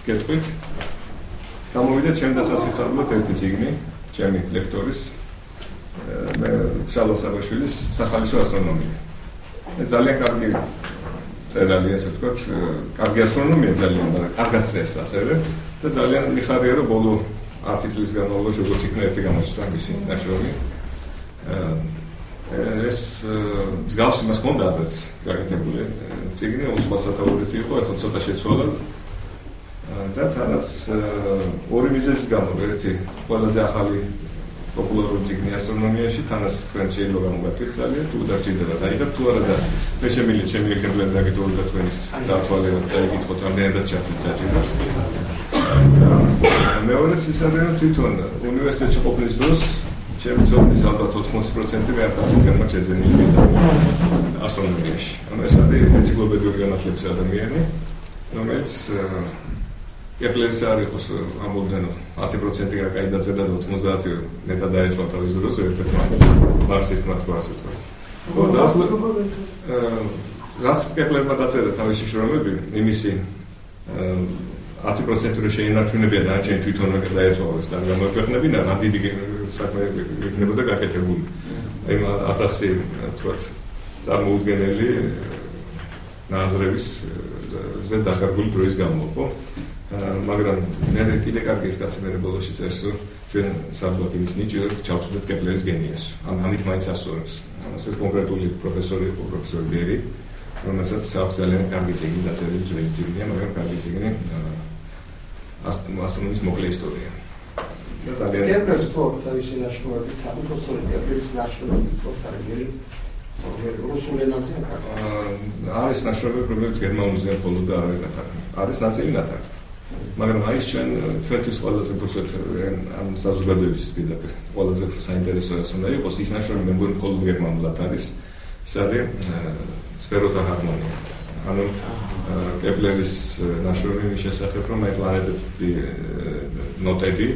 გეტყვით. გამოვიდა ჩემ დასასახელებლად ერთი წიგნი, ჩემი ლექტორის მე შალვა საბაშვილის სახალისო ასტრონომია. ძალიან კარგი წერალია, ასე ვთქვათ, კარგი ასტრონომია ძალიან და კარგად წერს ასევე და ძალიან მიხარია, რომ ბოლო 10 წლის განმავლობაში როგორც იქნა ერთი გამოჩნდა მისი ნაშრომი. ეს მსგავს იმას ჰქონდა ადრეც გაკეთებული წიგნი, უსხვა სათაურით იყო, ახლა ცოტა შეცვალა და თანაც ორი მიზეზის გამო, ერთი ყველაზე ახალი პოპულარული წიგნი ასტრონომიაში, თანაც თქვენ შეიძლება გამოგაკვირთ ძალიან, თუ დარჩენილა დაიღებთ თუ არა და მე შემიძლია ჩემი ეგზემპლარი დაგეთოვოთ და თქვენის დათვალიერებლად წაიკითხოთ, რამდენადაც ჩართვით საჭიროა. მეორეც ის არის, რომ თვითონ უნივერსიტეტში ყოფნის დროს ჩემი ცოდნის ალბათ 80% მე არცით განმართ შეძენილი ასტრონომიაში. ანუ ეს არის ენციკლოპედიური განათლების ადამიანი, რომელიც კეპლერის არ იყოს ამბობდნენ 10% კაი დაწედა და 90% მეტად დაეჭვა თავის დროს ერთ-ერთმა მარქსისტმა თქვა ასე თქვა. ხო და რაც კეპლერმა დაწერა თავისი შრომები, იმისი 10% რო შეინარჩუნებია და არჩენ თვითონ დაეჭვავეს და გამოექვეყნებინა, რა დიდი საქმე იქნებოდა გაკეთებული. აი 1000 თქვა წარმოუდგენელი ნაზრების ზე დაკარგული დროის გამო, ხო? მაგრამ მე კიდე კარგი ის კაცი მე ბოლოში წერს, რომ ჩვენ საბოლოოდ იმის ნიჭიერად ჩავწვდეთ კეპლერის გენიას. ამით მაინც ასწორებს. ეს კონკრეტული პროფესორი იყო, პროფესორი ბერი, რომელსაც აქვს ძალიან კარგი წიგნი დაწერილი, ძველი წიგნია, მაგრამ კარგი წიგნი ასტრონომიის მოკლე ისტორია. და ძალიან კეპლერის თავისი ნაშრომები, პროფესორი კეპლერის ნაშრომები პროფესორი რუსულ ენაზე არის ნაშრომები, რომელიც გერმანულზეა მხოლოდ და არის ნაწილი ნათარგმნი. მაგრამ აი ჩვენ ჩვენთვის ყველაზე უფრო ამ საზოგადოებისთვის პირდაპირ ყველაზე უფრო საინტერესო რაც უნდა იყოს ის ნაშრომი მე მგონი მხოლოდ გერმანულად არის ის არის სფეროთა ჰარმონია ანუ კეპლერის ნაშრომი მის შესახებ რომ აი პლანეტები ნოტები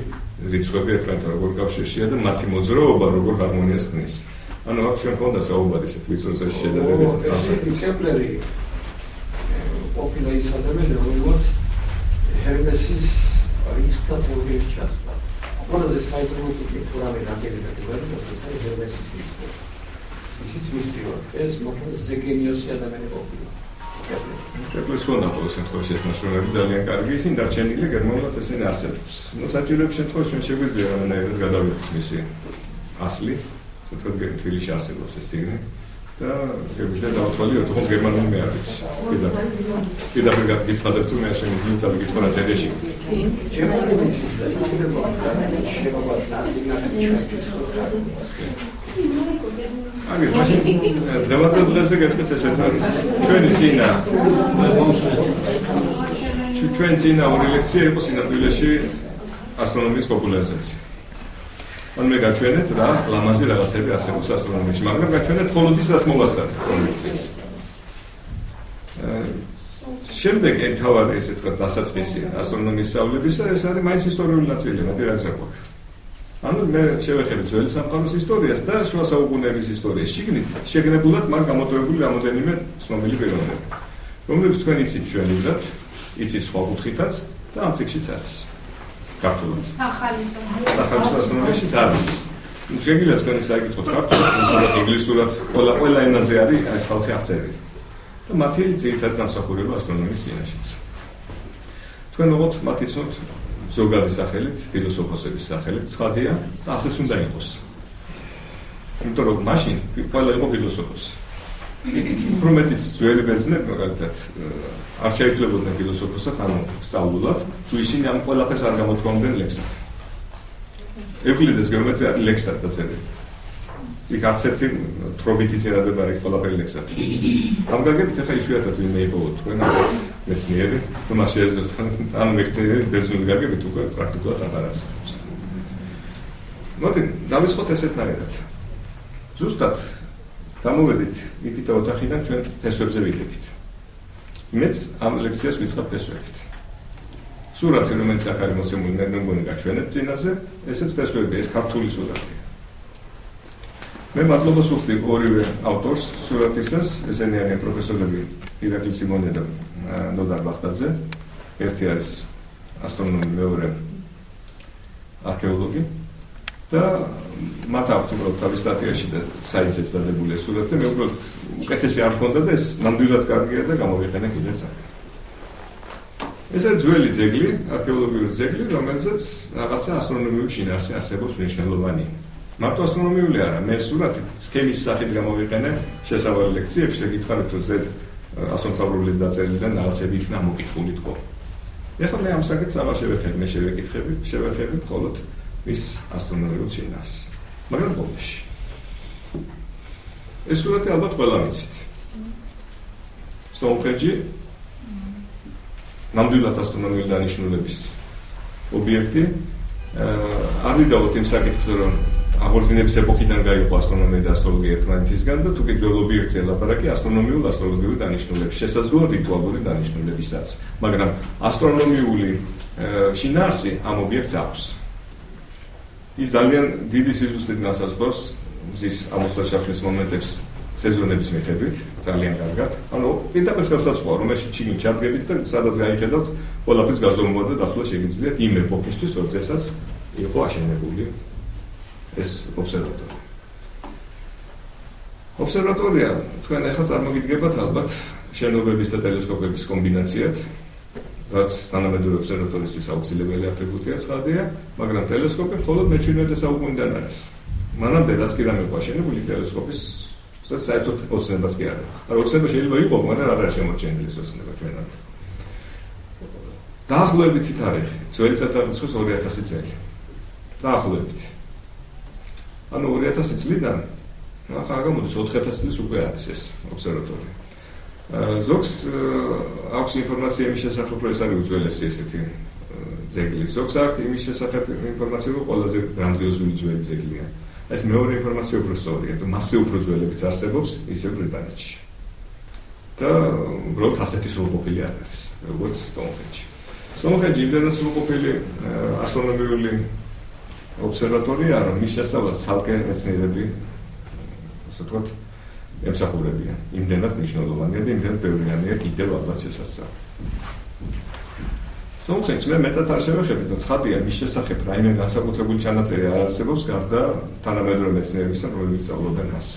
რიცხვები ერთმანეთთან როგორ კავშირშია და მათი მოძრაობა როგორ ჰარმონიას ქმნის ანუ აქ ჩვენ ქონდა საუბარი ისეთ ვიწროზე შედარებით კეპლერი ყოფილა ის ადამიანი რომელიც ჰერმესის რიცხვთა თეორიის ჩასწვა. ყველაზე საინტერესო თეორია რაგერია თეორია, ეს არის ჰერმესის რიცხვი. ისიც მისდევარ. ეს მოკლედ ზეგენიოსი ადამიანი ყოფილა. კეპლერის ჰქონდა ყოველ შემთხვევაში ეს ნაშრომები ძალიან კარგი, ისინი დარჩენილი გერმანულად ესენი არსებობს. ნუ საჭიროების შემთხვევაში ჩვენ შეგვიძლია რანაირად გადავიდეთ მისი ასლი, თვითონ თბილისში არსებობს ეს წიგნი. და შეგვიძლია დავთვალიეროთ, თუმცა გერმანული მე არ ვიცი. პირდაპირ გიცხადებ თუ მე არ შემიძლია წავიკითხო რა წერაში. აგერ მაშინ დღევანდელ დღეზე გეტყვით ესეთ არის. ჩვენი წინა ორი ლექცია იყო სინამდვილეში ასტრონომიის პოპულარიზაცია. ან მე გაჩვენეთ რა ლამაზი რაღაცები არსებობს ასტრონომიაში, მაგრამ გაჩვენეთ მხოლოდ ის, რაც მოვასწრეთ კონვექციას. შემდეგ თავად ესე თქვა დასაწყისი ასტრონომიის სწავლებისა, ეს არის მაინც ისტორიული ნაწილი, მაგრამ რა ზოგადად. ანუ მე შევეხები ძველი სამყაროს ისტორიას და შუა საუკუნეების ისტორიას. შიგნით შეგნებულად მან გამოტოვებული რამოდენიმე ცნობილი პიროვნები, რომლებიც თქვენ იცით ჩვენივრად, იცით სხვა კუთხითაც და ამ წიგნშიც არის. ქართულად. სახალისო ასტრონომიაში არის ის. შეგიძლიათ თქვენ საიკითხოთ ქართულად, ინგლისურად, ყველა ენაზე არის ეს ხალხი აღწერილი. და მათი ძირითადი დამსახურება ასტრონომიის წინაშეც. თქვენ მოყოთ მათი ცნოთ ზოგადი სახელით, ფილოსოფოსების სახელით, ცხადია და ასეც უნდა იყოს. იმიტომ რომ მაშინ ყველა იყო ფილოსოფოსი. უფრო მეტიც ძველი ბერძნები მაგალითად არ შეიძლებოდნენ ფილოსოფოსად, ანუ სწავლულად, თუ ისინი ამ ყველაფერს არ გამოთქვამდნენ ლექსად. ევკლიდეს გეომეტრია არის ლექსად დაწერილი. იქ არც ერთი თხრობითი წერადება არის ყველაფერი ლექსად. ამ გაგებით ახლა იშვიათად ვინმე იპოვოთ თქვენ ალბათ მეცნიერი, თუ მას შეეძლოს ამ მეცნიერი ბერძნული გაგებით უკვე პრაქტიკულად აღარ არსებობს. მოდი დავიწყოთ ესეთნაირად. ზუსტად გამოვედით იქით ოთახიდან ჩვენ ფესვებზე ვიდექით. მეც ამ ლექციას ვიწყებ ფესვებით. სურათი რომელიც აქ არის მოცემული მე მგონი გაჩვენეთ წინაზე, ესეც ფესვები, ეს ქართული სურათია. მე მადლობას ვუხდი ორივე ავტორს სურათისას, ესენი არიან პროფესორები ირაკლი სიმონე და ნოდარ ბახტაძე. ერთი არის ასტრონომი, მეორე არქეოლოგი და მათ აქვთ უბრალოდ თავის სტატიაში და საიტზეც დადებული სურათი და მე უბრალოდ უკეთესი არ მქონდა და ეს ნამდვილად კარგია და გამოვიყენე კიდეც აქ. ეს არის ძველი ძეგლი, არქეოლოგიური ძეგლი, რომელზეც რაღაცა ასტრონომიული შინაარსი არსებობს მნიშვნელოვანი. მარტო ასტრონომიული არა, მე სურათი სქემის სახით გამოვიყენე შესავალი ლექციებში და გითხარით თუ ზედ ასომთავრული დაწერილი და რაღაცები იქნა მოკითხული თქო. ეხლა მე ამ საკითხს აღარ შევეხები, მე შევეხები მხოლოდ მის ასტრონომიულ შინაარსს. მაგრამ ბოლოში. ეს სურათი ალბათ ყველა ვიცით. სტოუნჰენჯი ნამდვილად ასტრონომიული დანიშნულების ობიექტი. არ ვიდაოთ იმ საკითხზე, რომ აღორძინების ეპოქიდან გაიყო ასტრონომია და ასტროლოგია ერთმანეთისგან და თუ კი ძველ ობიექტზე ლაპარაკი ასტრონომიულ ასტროლოგიური დანიშნულების, შესაძლოა რიტუალური დანიშნულებისაც, მაგრამ ასტრონომიული შინაარსი ამ ობიექტს აქვს. ის ძალიან დიდი სიზუსტით განსაზღვრავს მზის ამოსვლა-ჩახვის მომენტებს სეზონების მიხედვით, ძალიან კარგად. ანუ პირდაპირ ხელსაწყოა, რომელშიც ჩინი ჩადგებით და სადაც გაიხედავთ, ყველაფერს გაზომვა და დახლა შეგიძლიათ იმ ეპოქისთვის, როდესაც იყო აშენებული ეს ობსერვატორია. ობსერვატორია, თქვენ ახლა წარმოგიდგებათ ალბათ შენობების და ტელესკოპების კომბინაციად, რაც თანამედროვე ობსერვატორისთვის აუცილებელი ატრიბუტია ცხადია, მაგრამ ტელესკოპი მხოლოდ მე-17 საუკუნიდან არის. მანამდე რაც კი რამე იყო აშენებული ტელესკოპის საერთოდ ოცნებაც კი არა. არა, ოცნება შეიძლება იყოს, მაგრამ არ არის შემორჩენილი ეს ოცნება ჩვენამდე. დაახლოებითი თარიღი, ძველი წელთაღრიცხვის 2000 წელი. დაახლოებით. ანუ 2000 წლიდან, ახლა გამოდის 4000 წლის უკვე არის ეს ობსერვატორია. ზოგს აქვს ინფორმაცია იმის შესახებ, რომ ეს არის უძველესი ესეთი ძეგლი. ზოგს აქვს იმის შესახებ ინფორმაცია, რომ ყველაზე გრანდიოზული ძველი ძეგლია. ეს მეორე ინფორმაცია უფრო სწორია, და მასზე უფრო ძველებიც არსებობს ისევ ბრიტანეთში. და უბრალოდ ასეთი სრულყოფილი არ არის, როგორც სტოუნჰენჯი. სტოუნჰენჯი იმდენად სრულყოფილი ასტრონომიული ობსერვატორია, რომ მის შესწავლას ცალკე მეცნიერები, ასე ვთქვათ, ემსახურებიან. იმდენად მნიშვნელოვანია და იმდენად ბევრიანია კიდევ ალბათ შესასწავლი. სტოუნჰენჯს მე მეტად არ შევეხებით, რომ ცხადია მის შესახებ რაიმე განსაკუთრებული ჩანაწერი არ არსებობს, გარდა თანამედროვე მეცნიერებისა, რომლებიც სწავლობენ მას.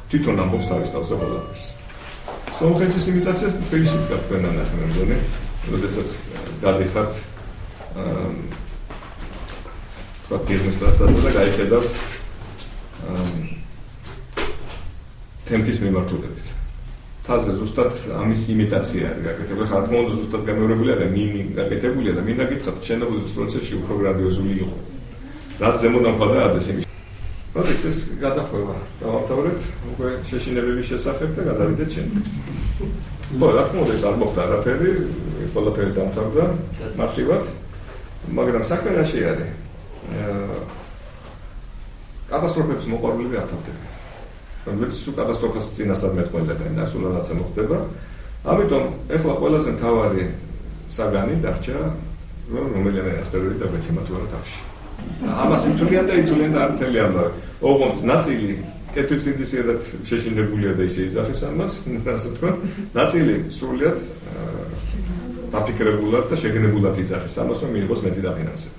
თვითონ ამბობს თავის თავზე ყველაფერს. სტოუნჰენჯის იმიტაციას თბილისშიც გაქვენა ნახე მე მგონი, როდესაც გადიხართ პირმის ტრასაზე და გაიხედავთ თემპის მიმართულებით. თაზე ზუსტად ამის იმიტაცია არის გაკეთებული. ხა რა თქმა უნდა ზუსტად გამეორებულია და გაკეთებულია და მინდა გითხრათ, შენობის პროცესში უფრო გრანდიოზული იყო. რაც ზემოდან ხვალ ადეს იმის. მოდით ეს გადახვევა დავამთავრეთ უკვე შეშინებების შესახებ და გადავიდეთ შენთვის. ხო, რა თქმა უნდა ეს არ მოხდა არაფერი, ყველაფერი დამთავრდა მარტივად, მაგრამ საქმე რაში არის? კატასტროფების მოყვარულები არ თავდებიან. რომლებიც სულ კატასტროფას წინასწარ მეტყველებენ და სულ რაღაცა მოხდება. ამიტომ ეხლა ყველაზე მთავარი საგანი დარჩა, რომ რომელიმე ასტეროიდი დაგვეცემა თუ არა თავში. ამას ითვლიან და არ მთელი ამბავი. ოღონდ ნაწილი კეთილსინდისიერად შეშინებულია და ისე იძახის ამას, ასე ვთქვათ, ნაწილი სრულიად დაფიქრებულად და შეგნებულად იძახის ამას, რომ მიიღოს მეტი დაფინანსება.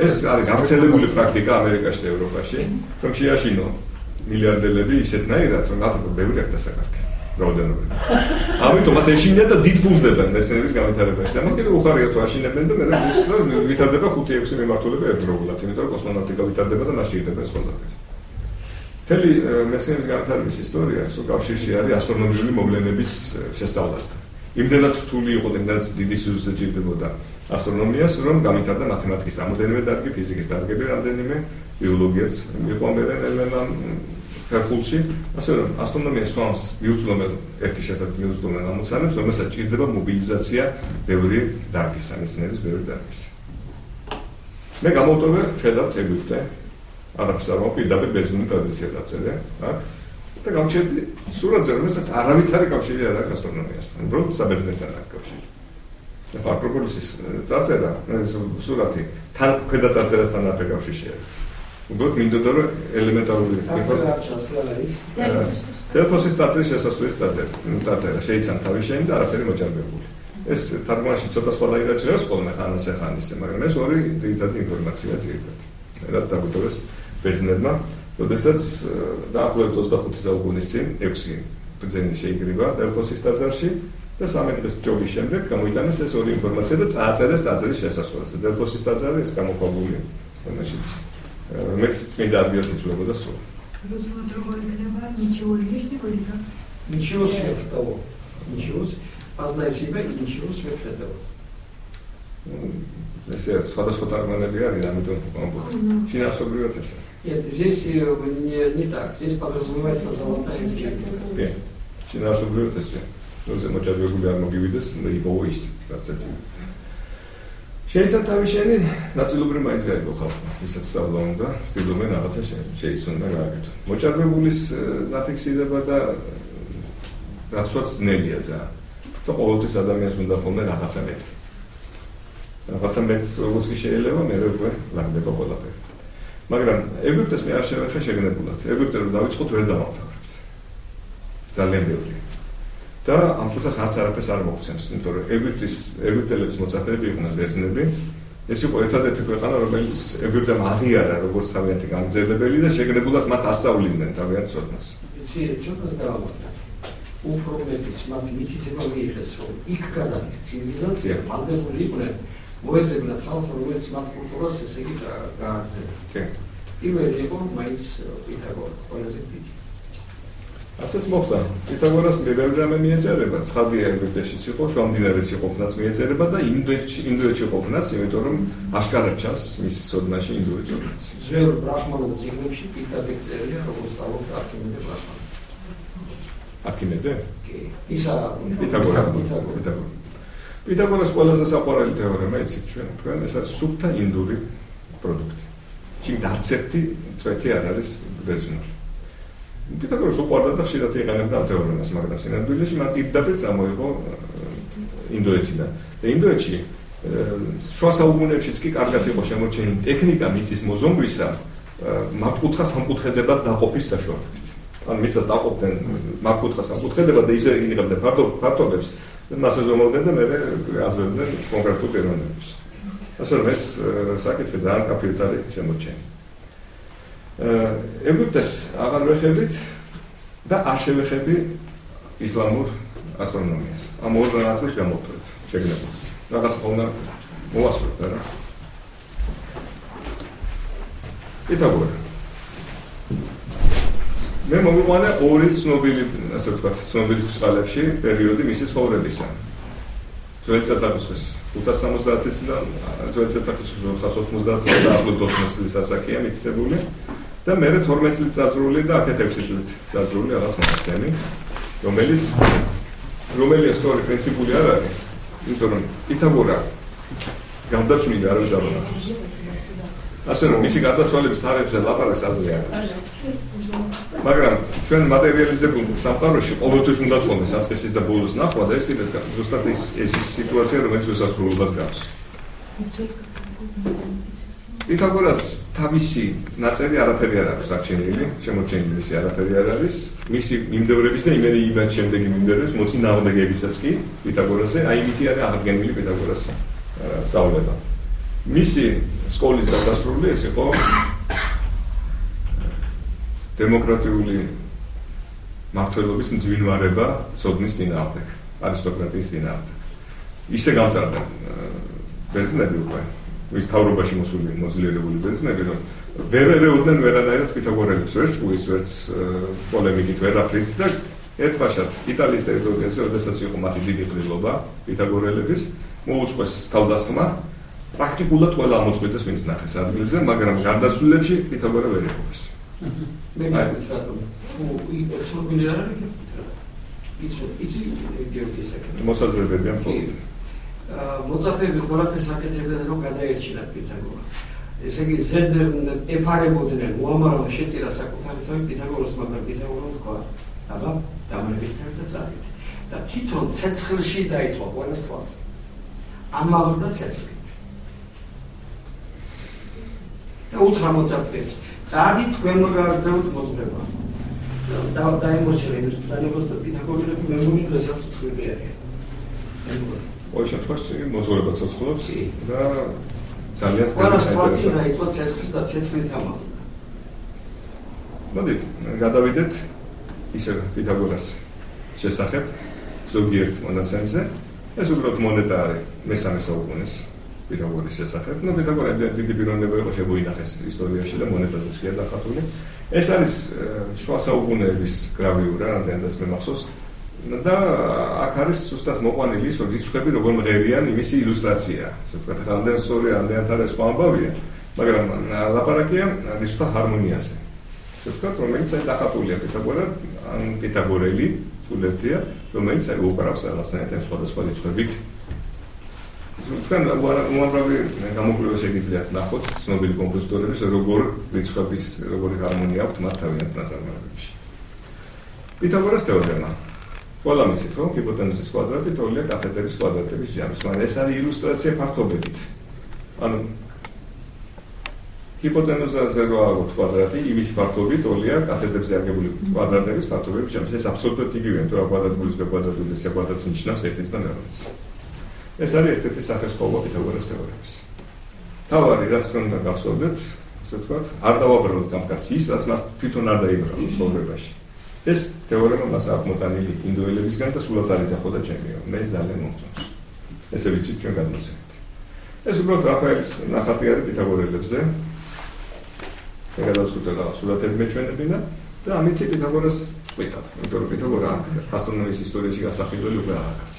ეს არის გავრცელებული პრაქტიკა ამერიკაში და ევროპაში, რომ შეაშინო მილიარდელები ისეთნაირად, რომ მათ ბევრი აქ დასაკარგე. რაოდენობით. ამიტომ მათ ეშინიან და დიდ ფულს დებენ მეცნიერების განვითარებაში. და მათ კიდევ უხარია თუ აშინებენ და მე ვითარდება 5-6 მიმართულება ერთდროულად, იმიტომ რომ კოსმონავტიკა ვითარდება და მას შეიძლება ეს ყველაფერი. მთელი მეცნიერების განვითარების ისტორია სულ კავშირში არის ასტრონომიული მოვლენების შესწავლასთან. იმდენად რთული იყო და იმდენად დიდი სიზუსტე ჭირდებოდა ასტრონომიას, რომ გამვითარდა მათემატიკის რამოდენიმე დარგი, ფიზიკის დარგები რამდენიმე, ბიოლოგიაც იყო მერე ფერხულში, ასე რომ ასტრონომია სვამს მიუწვდომელ ერთი შეხედვით მიუწვდომელ ამოცანებს, რომელსაც ჭირდება მობილიზაცია ბევრი დარგისა, მეცნიერების ბევრი დარგისა. მე გამოვტოვე ხედავთ ეგვიპტე, არაფერს არ მოპირდაპირ ბერძნული ტრადიცია დაწერე, აქ და გამჩერდი სურათზე, რომელსაც არავითარი კავშირი არ აქვს ასტრონომიასთან, უბრალოდ საბერძნეთთან აქვს კავშირი. და აკროპოლისის წარწერა, სურათი თან ქვედა წარწერასთან არ აკავშირში არის. უბრალოდ მინდოდა რომ ელემენტარული დელფოსის ტაძრის შესასვლელის წარწერა შეიცან თავის შენი და არაფერი მოჭარბებული. ეს თარგმანში ცოტა სხვადასხვაირად ჟღერს ხოლმე ხანას ეხანისე, მაგრამ ეს ორი ძირითადი ინფორმაცია ძირითადად. რაც დაგვიტოვეს ბერძნებმა, როდესაც დაახლოებით 25 საუკუნის წინ 6 ბრძენი შეიკრიბა დელფოსის ტაძარში და 13 დღის ჯობის შემდეგ გამოიტანეს ეს ორი ინფორმაცია და წააწერეს ტაძრის შესასვლელზე. დელფოსის ტაძარი ეს გამოყვებული რომელშიც მეც წმინდა ადგილად ითვლებოდა სულ. Ничего себе того. Ничего себе. Познай себя и ничего сверх этого. Если სხვადასხვა თარგმანები არის, ამიტომ ამბობ. Финансовый это. Нет, здесь не так. Здесь подразумевается золотая схема. Финансовый это. Ну, за მოჭადრებული არ მოგივიდეს, მოიპოვო ის, რაც ერთი. შეიძლება თავი შენი ნაწილობრივ მაინც გაიგო ხალხმა, ვისაც სწავლა უნდა, ცდილობენ რაღაცა შეიცვალონ და გააკეთონ. მოჭადრებულის დაფიქსირება და რაცაც ძნელია ძალიან. და ყოველთვის ადამიანს უნდა ხოლმე რაღაცა მეტი. რაღაცა მეტს როგორც კი შეიძლება, მე უკვე ლაგდება ყველაფერი. მაგრამ ეგვიპტეს მე არ შევეხე შეგნებულად. ეგვიპტე რომ დავიწყოთ ვერ დავამთავრებთ. ძალიან ბევრი. და ამ წუთას არც არაფერს არ მოგცემს, იმიტომ რომ ეგვიპტელების მოწაფეები იყვნენ ბერძნები. ეს იყო ერთადერთი ქვეყანა, რომელიც ეგვიპტემ აღიარა როგორც თავიანთი გამგზელებელი და შეგნებულად მათ ასწავლიდნენ თავიანთ ცოდნას. ცოდნას დაამორჩა. უფრო მეტის მათ მითითება მიიღეს, რომ იქ გადადის ცივილიზაცია, მანდებული იყვნენ მოეძებნათ ხალხს, რომელიც მათ კულტურას ესე იგი გააგზავნეს. პირველი იყო მაინც პითაგორა, ყველაზე დიდი. ასეც მოხდა. პითაგორას ბევრი რამე მიეწერება, ცხადია ეგვიპტეშიც იყო, შუამდინარეც ყოფნაც მიეწერება და ინდოეთში ყოფნაც, იმიტომ რომ აშკარად ჩანს მის ცოდნაში ინდური ცოდნაც. ძველ ბრაჰმანულ წიგნებში პირდაპირ წერია, როგორც სწავლობდა არქიმედე ბრაჰმანი. არქიმედე? კი. ისა პითაგორა. პითაგორას ყველაზე საყვარელი თეორემა იცით თქვენ, ეს არის სუფთა ინდური პროდუქტი. ჩინ არც ერთი წვეთი არ არის ბერძნული. პითაგორას უყვარდა და ხშირად იყენებდა ამ თეორემას, მაგრამ სინამდვილეში მან პირდაპირ წამოიღო ინდოეთიდან. და ინდოეთში შუა საუკუნეებშიც კი კარგად იყო შემორჩენილი ტექნიკა მიწის მოზომვისა, მართკუთხა სამკუთხედებად დაყოფის საშუალებით. ან მიწას დაყოფდნენ მართკუთხა სამკუთხედებად და ისე იღებდნენ ფართობებს, მასზე ზომავდნენ და მერე აზრებდნენ კონკრეტულ პიროვნებებს. ასე რომ ეს საკითხი ძალიან კაფიოდ არის შემორჩენილი. ეგვიპტეს აღარ ვეხებით და არ შევეხები ისლამურ ასტრონომიას. ამ ორ ნაწილს გამოვთვალეთ, შეგნებულად. რაღაც უნდა მოვასწროთ რა. პითაგორა. მე მოვიყვანე ორი ცნობილი, ასე ვთქვათ, ცნობილი წყალებში პერიოდი მისი ცხოვრებისა. ძველი წელთაღრიცხვის 570 წლიდან ძველი წელთაღრიცხვის 490 წლიდან ახლო 14 წლის ასაკია მითითებული. და მერე 12 წლის წარსული და 16 წლის წარსული რაღაც მონაცემი, რომელიც სწორი პრინციპული არ არის, იმიტომ რომ პითაგორა გარდაცვლილი არ ჟარონახავს. ასე რომ მისი გარდაცვალების თარიღზე ლაპარაკს აზრი არ აქვს. მაგრამ ჩვენ მატერიალიზებულ სამყაროში ყოველთვის უნდა თქონდეს საწყისის და ბოლოს ნახვა და ეს კიდევ ზუსტად ეს სიტუაცია, რომელიც უსასრულობას გავს. პითაგორას თავისი ნაწერი არაფერი არ აქვს დარჩენილი, შემორჩენილი მისი არაფერი არ არის. მისი მიმდევრების და იმენი იმან შემდეგი მიმდევრების მოწინააღმდეგებისაც კი პითაგორასზე, აი იმითი არის აღდგენილი პითაგორას სწავლება. მისი სკოლის დასასრული ეს იყო დემოკრატიული მმართველობის მძვინვარება ცოდნის წინააღმდეგ, არისტოკრატიის წინააღმდეგ. ისე გამწარდა ბერძნები უკვე ვის თავრობაში მოძლიერებული ბერძნები, რომ ვერ ერეოდნენ ვერანაირად პითაგორელებს, ვერ ჭუის, ვერც პოლემიკით ვერაფრით და ერთბაშად იტალიის ტერიტორიაზე, როდესაც იყო მათი დიდი ყრილობა პითაგორელების, მოუწყვეს თავდასხმა, პრაქტიკულად ყველა ამოწყვეტეს ვინც ნახეს ადგილზე, მაგრამ გარდაცვლილებში პითაგორა ვერ იყო. მოსაზრებები ამ მხოლოდ. მოწაფეები ყველაფერს აკეთებდნენ, რომ გადაერჩინათ პითაგორა. ესე იგი, ზედ ეფარებოდნენ, უამრავ შეწირა საკუთარი თავი პითაგორას, მაგრამ პითაგორა თქვა, აბა, დამრებით და წადით. და თვითონ ცეცხლში დაიწყო ყველას თვალს. ამაღლდა ცეცხლით. და უთხრა მოწაფეებს, წადით თქვენ მოგაგრძელოთ მოძღვრება. დაემორჩილა იმის ბრძანებას და პითაგორელები მეგონი დღესაც ცხვირი არიან. ყოველ შემთხვევაში მozgoreba ცოცხლობს და ძალიან მოდით, გადავიდეთ ისევ პითაგორას შესახებ ზოგიერთ მონაცემზე. ეს უბრალოდ მონეტა არის მესამე საუკუნის პითაგორის შესახებ. პითაგორა დიდი პიროვნება იყო, შემოინახეს ისტორიაში და მონეტაზეც კი დახატული. ეს არის შუა საუკუნეების გრავიურა, რამდენადაც მე მახსოვს. და აქ არის ზუსტად მოყვანილი ის, რომ რიცხვები როგორ მღერიან იმისი ილუსტრაცია. ასე ვთქვათ, რამდენ სწორი, რამდენად არის სხვა ამბავია, მაგრამ ლაპარაკია რიცხვთა ჰარმონიაზე. ასე ვთქვათ, რომელიც აი დახატულია პითაგორა, ან პითაგორელი სულერთია, რომელიც აი უკრავს რაღაცნაირად სხვადასხვა რიცხვებით. თქვენ უამრავი გამოკვლევა შეგიძლიათ ნახოთ ცნობილი კომპოზიტორების, როგორ რიცხვების, როგორი ჰარმონია აქვთ მათ თავიანთ ნაწარმოებებში. პითაგორას თეორემა. ყველა მიცით, რომ ჰიპოტენუზის კვადრატი თოლია კათედრის კვადრატების ჯამის, მაგრამ ეს არის ილუსტრაცია ფართობებით. ანუ ჰიპოტენუზაზე რო აღვთ კვადრატი, იმის ფართობი თოლია კათედრებზე აგებული კვადრატების ფართობების ჯამის. ეს აბსოლუტურად იგივეა, თუ რა კვადრატი გულისხმობს კვადრატული კვადრატს ნიშნავს ერთის და მეორეს. ეს არის ერთ-ერთი სახესხვაობა პითაგორას თეორემის. თავარი, რაც თქვენ უნდა გახსოვდეთ, ასე ვთქვათ, არ დავაბრუნოთ ამ კაცს ის, რაც მას თვითონ არ დაიბრალა ცხოვრებაში. ეს თეორემა მას აღმოტანილი ინდოელებისგან და სულაც არ იძახოდა ჩემიო. მე ძალიან მომწონს. ესე ვიცით ჩვენ გადმოცემით. ეს უბრალოდ რაფაელის ნახატი არის პითაგორელებზე. მე გადავწყვიტე და სულათები მეჩვენებინა და ამითი პითაგორას წყვიტავ. იმიტომ რომ პითაგორა ასტრონომიის ისტორიაში გასახილველი უკვე არ არის.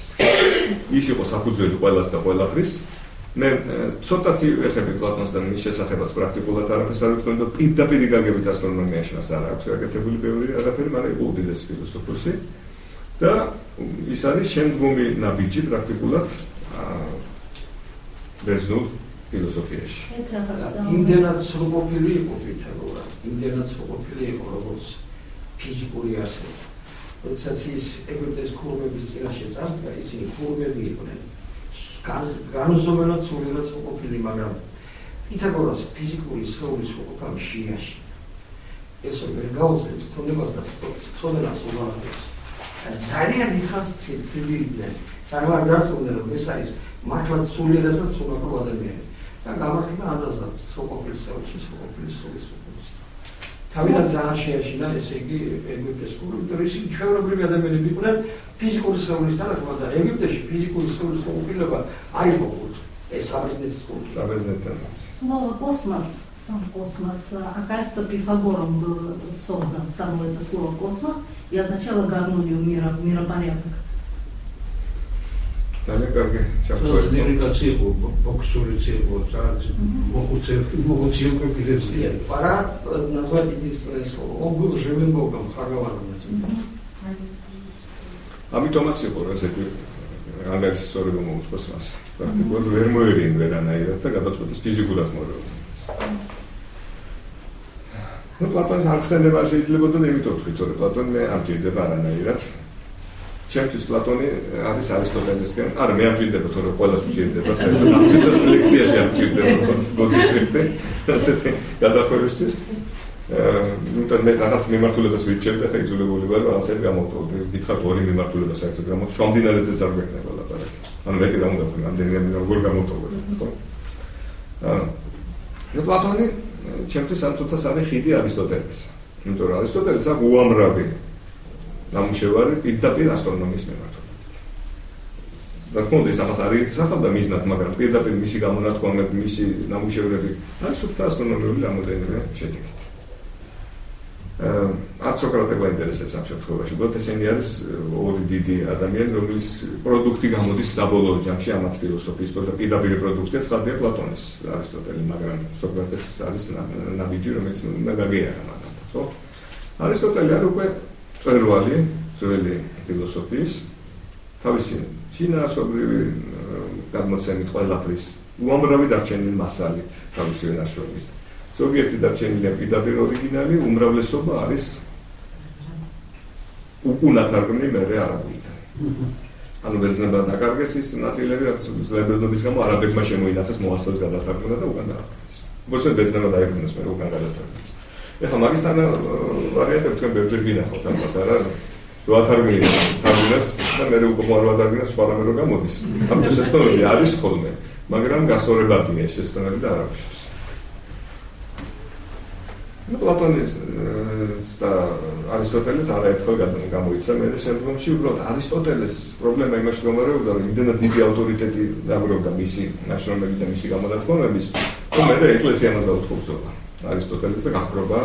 ის იყო საფუძველი ყველას და ყველაფრის. მე ცოტათი ვეხები პლატონს და მის შესახებაც პრაქტიკულად არაფერს არ ვიტყვი და პირდაპირ გაგებით ასტრონომიაში მას არ აქვს გაკეთებული ბევრი არაფერი, მაგრამ იყო უდიდესი ფილოსოფოსი და ის არის შემდგომი ნაბიჯი პრაქტიკულად ბერძნულ ფილოსოფიაში. იმდენად სრულყოფილი იყო პითაგორა, იმდენად სრულყოფილი იყო როგორც ფიზიკური არსება. როდესაც ის ეგვიპტეს ქურუმების წინაშე წარდგა, ისინი ქურუმები იყვნენ. განუზომელად სულიერად სრულყოფილი, მაგრამ პითაგორას ფიზიკური სხეულის სრულყოფა შეიაშინა. ეს ვერ გაუძლებს თონებას და ცოდნას უღალატებს. ძალიან დიდხანს ცდილობდნენ, სანამ არ დასრულდნენ, რომ ეს არის მართლაც სულიერად და სრულყოფილ ადამიანი. და გამართლა ანდაზად სრულყოფილი სხეულში, სრულყოფილი სულის სრულყოფილს. თავიდან ძალიან შეიაშინა, ესე იგი ეგვიპტეს ქურუმი, იმიტომ რომ ისინი ჩვეულებრივი ადამიანები იყვნენ ფიზიკური სხეულის თანახმად და ეგვიპტეში физическую схватку არ იყო კულტ. ეს საბერძნეთის კულტ. Საბერძნეთთან. Слово космос, сам космос, оказывается, Пифагором был создан само это слово космос и означало гармонию мира, миропорядок. ძალიან კარგი ჩაფრთხილი. ლირიკაცია იყო, ბოქსურიც იყო, могуцев капиталистия. Пора назвать эти слова. Он был живым богом, Хараваном. ამიტომაც იყო ესეთი ანგარიშის სწორება მოუწყოს მას. პრაქტიკულად ვერ მოერინ ვერანაირად და გადაწყვეტეს ფიზიკურად მოერინოს. ნუ პლატონის აღხსენება შეიძლებოდა და იმიტომ ვთქვით, რომ პლატონი მე არ მჭირდება არანაირად. ჩემთვის პლატონი არის არისტოტელესგან, არა მე არ მჭირდება, თორე ყველას მჭირდება, საერთოდ ამ სელექციაში არ მჭირდება გოდიშრიფტი, ასეთი გადახვევისთვის. ნუ მე რაღაც მიმართულებას ვიჩერდე, ხა იძულებული ვარ რაღაცები გამოვტოვე. გითხართ ორი მიმართულება საერთოდ გამოვტოვე. შრომდინარეზეც არ გვექნება ლაპარაკი. ანუ მეტი რა უნდა ვქნა, ამდენი როგორ გამოვტოვე, ხო? ნუ პლატონი ჩემთვის ამ ცოტას არის ხიდი არისტოტელეს. იმიტომ რომ არისტოტელეს აქვს უამრავი ნამუშევარი პირდაპირ ასტრონომიის მიმართულებით. რა თქმა უნდა, ეს ამას არ ისახავდა მიზნად, მაგრამ პირდაპირ მისი გამონათქვამები, მისი ნამუშევრები არის სუფთა ასტრონომიული რამოდენიმე შედეგი. არც სოკრატე გვაინტერესებს ამ შემთხვევაში, უბრალოდ ესენი არის ორი დიდი ადამიანი, რომლის პროდუქტი გამოდის საბოლოო ჯამში ამათ ფილოსოფიის და პირდაპირ პროდუქტია ცხადია პლატონის, არისტოტელი, მაგრამ სოკრატეს არის ნაბიჯი, რომელიც გაგეარა მაგათ, ხო? არისტოტელი არის უკვე მწვერვალი ძველი ფილოსოფიის, თავისი შინაარსობრივი გადმოცემით ყველაფრის უამრავი დარჩენილი მასალით თავისი ნაშრომის. ზოგიერთი დარჩენილია პირდაპირ ორიგინალი, უმრავლესობა არის უკუნათარგმნი მერე არაბულიდან. ანუ ბერძნებად დაკარგეს ის ნაწილები, რაც ძლიერობის გამო არაბებმა შემოინახეს მოასწრეს გადათარგმნა და უკან დააყენეს. უბრალოდ ბერძნებად დაიბრუნეს მერე უკან გადათარგმნეს. ეხლა მაგისთან ვარიანტები თქვენ ბევრჯერ გინახავთ, ალბათ არა? თუ ათარგმნი თარგმნას და მე უკვე არ ვადარგინებ სხვა რამე რო გამოდის. ამიტომ შეცდომები არის ხოლმე, მაგრამ გასწორებადია ეს შეცდომები და არაფერს. პლატონის და არისტოტელეს არაერთხელ გამოიცა მე შემდგომში უბრალოდ არისტოტელეს პრობლემა იმაში გამორევდა რომ იმდენად დიდი ავტორიტეტი დაგროვდა მისი ნაშრომები და მისი გამონათქვამების რომ მე ეკლესია მას დაუწყობ არისტოტელეს და გაქრობა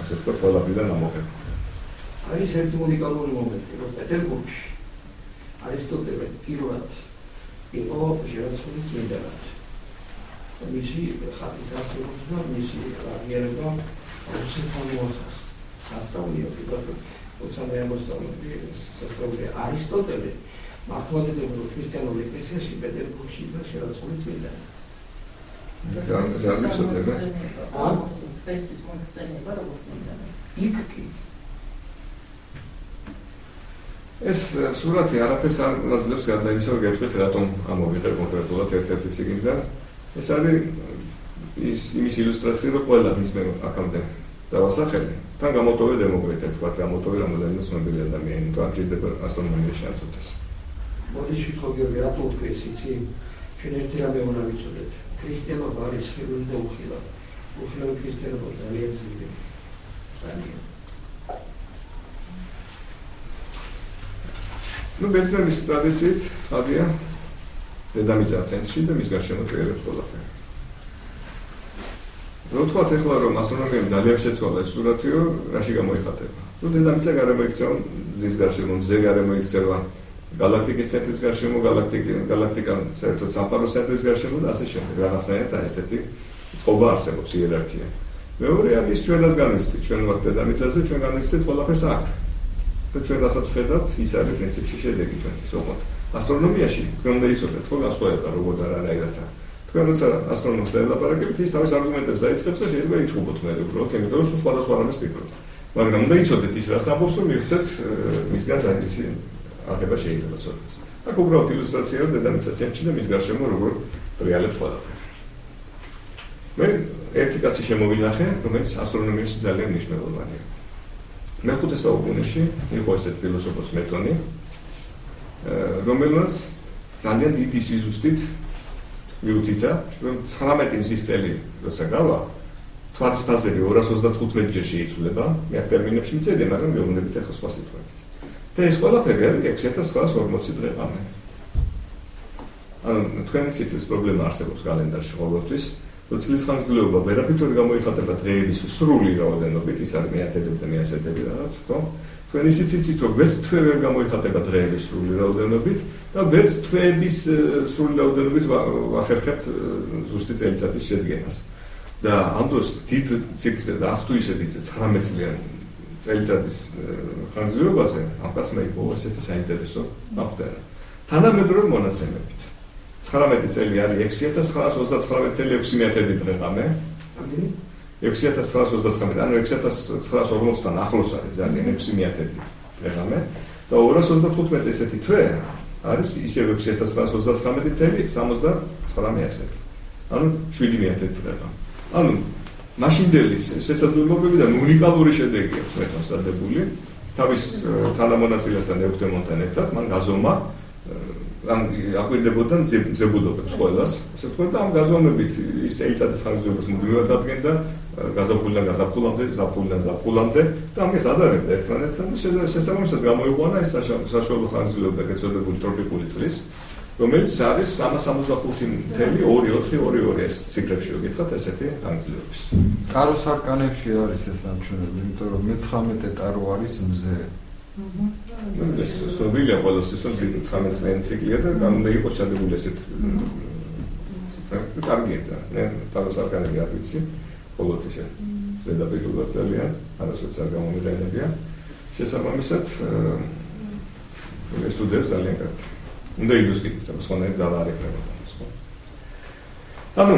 ასე ვთქვათ ყველაფრიდან ამოღება. არის ერთი უნიკალური მომენტი რომ პეტერბურგში არისტოტელე პირველად იყო ჟერასიმის წმინდანად. მისი ხატის არსებობა და მისი აღიარება რუსეთანუას სასწაულია პირველად როცა სასწაულია არისტოტელე მართლმადიდებლურ ქრისტიანულ ეკლესიაში პეტერბურგში იყო ჟერასიმის წმინდანი. ეს სურათი არაფერს არ აძლევს გარდა იმისა, რომ გეტყვით რატომ ამოვიღე კონკრეტულად ერთ-ერთი ციგნიდან. ეს არის იმის ილუსტრაცია, რომ ყველა მის მე აქამდე დავასახელე. თან გამოტოვე დემოკრიტია, თქვათ, გამოტოვე რამდენიმე ცნობილი ადამიანი, თუ არ ჭირდება ასტრონომიაში შეაწყვეტეს. მოდი შევხვდები რატო თქვი ეს იცი? ჩვენ ერთი რამე უნდა ვიცოდეთ. ქრისტიანობა არის ხილული და უხილავი. უხილავი ქრისტიანობა ძალიან ძლიერი. ძალიან. ნუ ბერძნების ტრადიციით ხადია დედამიწა ცენტრში და მის გარშემო ტრიალებს ყველაფერი. რო თქვათ ახლა რომ ასტრონომიამ ძალიან შეცვალა ეს სურათიო, რაში გამოიხატება? ნუ დედამიწა გარემო იქცევა მზის გარშემო, მზე გარემო იქცევა galaktikis ცენტრის გარშემო, galaktika საერთოდ სამყაროს ცენტრის გარშემო და ასე შემდეგ. რაღაცნაირად ესეთი წყობა არსებობს იერარქია. მეორე არის ჩვენას განვიცდით, ჩვენ ვართ დედამიწაზე, ჩვენ განვიცდით ყველაფერს აქ. და ჩვენ რასაც ვხედავთ, ის არის პრინციპში შედეგი ჩვენთვის ოღონდ. ასტრონომიაში თქვენ უნდა იცოდეთ, რომ გასწორება როგორ და რანაირად. თქვენ როცა ასტრონომს დაელაპარაკებთ, ის თავის არგუმენტებს დაიწყებს და შეიძლება იჩხუბოთ მე უბრალოდ, იმიტომ რომ სხვადასხვა რამეს ფიქრობთ. მაგრამ უნდა იცოდეთ ის რას ამბობს, რომ მივხვდეთ მისგან დაისი აღება შეიძლება ცოტას. აქ უბრალოდ ილუსტრაციაა დედამიწა ცენტრში და მის გარშემო როგორ ტრიალებს ყველაფერი. მე ერთი კაცი შემოვინახე, რომელიც ასტრონომიაში ძალიან მნიშვნელოვანია. მეხუთე საუკუნეში იყო ესეთი ფილოსოფოს მეტონი, რომელსაც ძალიან დიდი სიზუსტით მიუთითა, რომ 19 მზის წელი როცა გავა, თვალის ფაზები 235 ჯერ შეიცვლება, მე აქ ტერმინებში მწერია, მაგრამ მეუბნებით ახლა სხვა სიტყვებით. და ეს ყველაფერი არის 6940 დღე-ღამე. ანუ თქვენი სიტყვის პრობლემა არსებობს კალენდარში ყოველთვის, რომ წლის ხანგრძლივობა ვერაფრით ვერ გამოიხატება დღეების სრული რაოდენობით, ის არის მეათედები და მეასედები რაღაც, ხო? თქვენ ისიც იცით, რომ ვერც თვე ვერ გამოიხატება დღეების სრული რაოდენობით და ვერც თვეების სრული რაოდენობით ვახერხებთ ზუსტი წელიწადის შედგენას. და ამ დროს დიდ ციკლზე და ახ თუ ისე დიდ 19 წლიანი წელიწადის ხანგრძლივობაზე ამ კაცმა იყო ესეთი საინტერესო აღწერა. თანამედროვე მონაცემებით 19 წელი არის 6939.6 დღე-ღამე. 6939, ანუ 6940-თან ახლოს არის ძალიან 600 დღე-ღამე და 235 ესეთი თვე არის ისევ 6939.79. ანუ 700 დღე-ღამე. ანუ მაშინდელი შესაძლებლობებიდან უნიკალური შედეგი აქვს მეტონს დადებული თავის თანამონაწილესთან ეუქტემონთან ერთად მან გაზომა ამ აკვირდებოდა მზებუდობებს ყველას ასე ვთქვათ და ამ გაზომებით ის წელიწადის ხანგრძლივობას მუდმივად ადგენდა გაზაფხულიდან ზაფხულამდე და ამას ადარებდა ერთმანეთთან და შესაბამისად გამოიყვანა ეს საშუალო ხანგრძლივობა გეწოდებული ტროპიკული წლის რომელიც არის 365.242 ეს ციფრებში ვიკითხოთ ესეთი ხანგრძლივობის. ტაროს არკანებში არის ეს ნამჩვენები, იმიტომ რომ მე-19 ტარო არის მზე. ეს სოვილია ყოველთვის რომ 19 წლიანი ციკლია და უნდა იყოს ჩადებული ესეთ კარგია. მე ტაროს არკანები არ ვიცი, ყოველთვის ისე ზედაპირულად ძალიან არასოდეს არ გამომიდენებია. შესაბამისად სტუდენტებს ძალიან კარგი. უნდა ილუსტრაციას სხვანაირ ძალა არ ექნება ხო? ანუ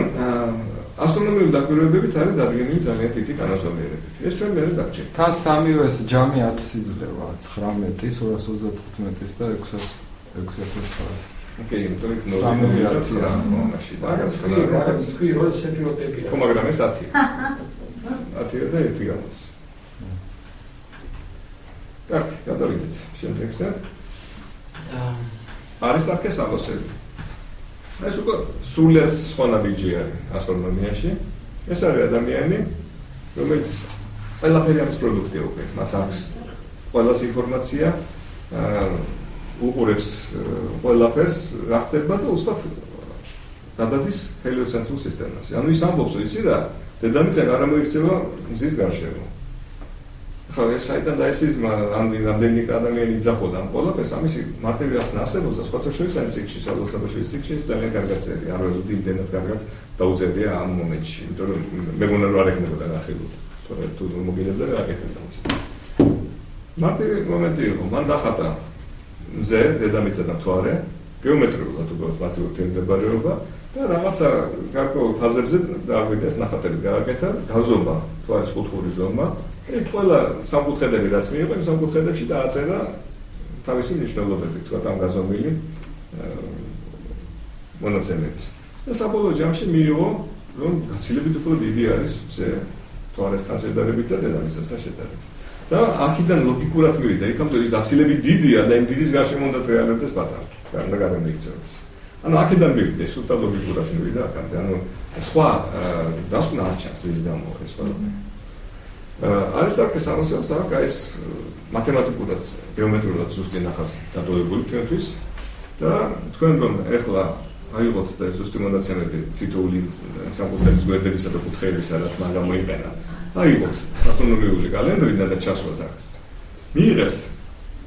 ასტრონომიული დაკვირვებებით არის დადგენილი ძალიან დიდი კანონზომიერებები. ეს ჩვენ მე დაგჭირდა. თან სამივე ეს ჯამი 10 იძლევა 19, 235 და 609. ოკეი, იმიტომ რომ ნორმალურია მაშინ. რაღაც თქვი რომ სეპიოტებია. ხო, მაგრამ ეს 10. 10 და 1 გამოდის. კარგი, გადავიდეთ შემდეგზე. არისტარქე სამოსელი. ეს უკვე სრულიად სხვა ნაბიჯი არის ასტრონომიაში. ეს არის ადამიანი, რომელიც ყველაფერი არის პროდუქტი უკვე. მას აქვს ყველას ინფორმაცია, უყურებს ყველაფერს, რა ხდება და უცბად გადადის ჰელიოცენტრულ სისტემაზე. ანუ ის ამბობს, იცი რა, დედამიწა არ მოიქცევა მზის გარშემო. ხო, ეს საიდან დაესიზმა, რამდენი ადამიანი იძახოდა ამ ყველაფერს, ამისი მარტივი ახსნა არსებობს და სხვათა შორის ამ წიგნში, სალოსაბაშვილის წიგნში ის ძალიან კარგად წერია, არ ვეძებდი იმდენად კარგად დაუწერია ამ მომენტში, იმიტომ რომ მეგონა რომ არ ექნებოდა ნახილული. თორე თუ მოგილებდა რა აკეთებდა ის. მარტივი მომენტი იყო, მან დახატა მზე, დედამიწა და მთვარე, გეომეტრიულად უბრალოდ მათი ურთიერთმდებარეობა და რაღაცა გარკვეულ ფაზებზე დააგვიდეს ნახატები გააკეთა, გაზომა, მთვარის კუთხური ზომა. ეს ყველა სამკუთხედები რაც მიიღო, იმ სამკუთხედებში დააწერა თავისი მნიშვნელობები, თქვა ამ გაზომილი მონაცემების. და საბოლოო ჯამში მიიღო, რომ გაცილებით უფრო დიდი არის მზე მთვარესთან შედარებით და დედამიწასთან შედარებით. და აქედან ლოგიკურად მივიდა, იქამდე ის გაცილებით დიდია და იმ დიდის გარშემო უნდა რეალობდეს პატარა. და გარემო იქცევს. ანუ აქედან მივიდა, ეს უბრალოდ ლოგიკურად მივიდა აქამდე. ანუ სხვა დასკვნა არ ჩანს ის გამო ეს ყველაფერი. არისტარქე სამოსელს აქვს ეს მათემატიკურად, გეომეტრიულად ზუსტი ნახაზი დატოვებული ჩვენთვის და თქვენ რომ ეხლა აიღოთ და ზუსტი მონაცემები თითოეული სამკუთხედის გვერდებისა და კუთხეებისა რაც მან გამოიყენა. აიღოთ ასტრონომიული კალენდრიდან და ჩასვათ აქ. მიიღებთ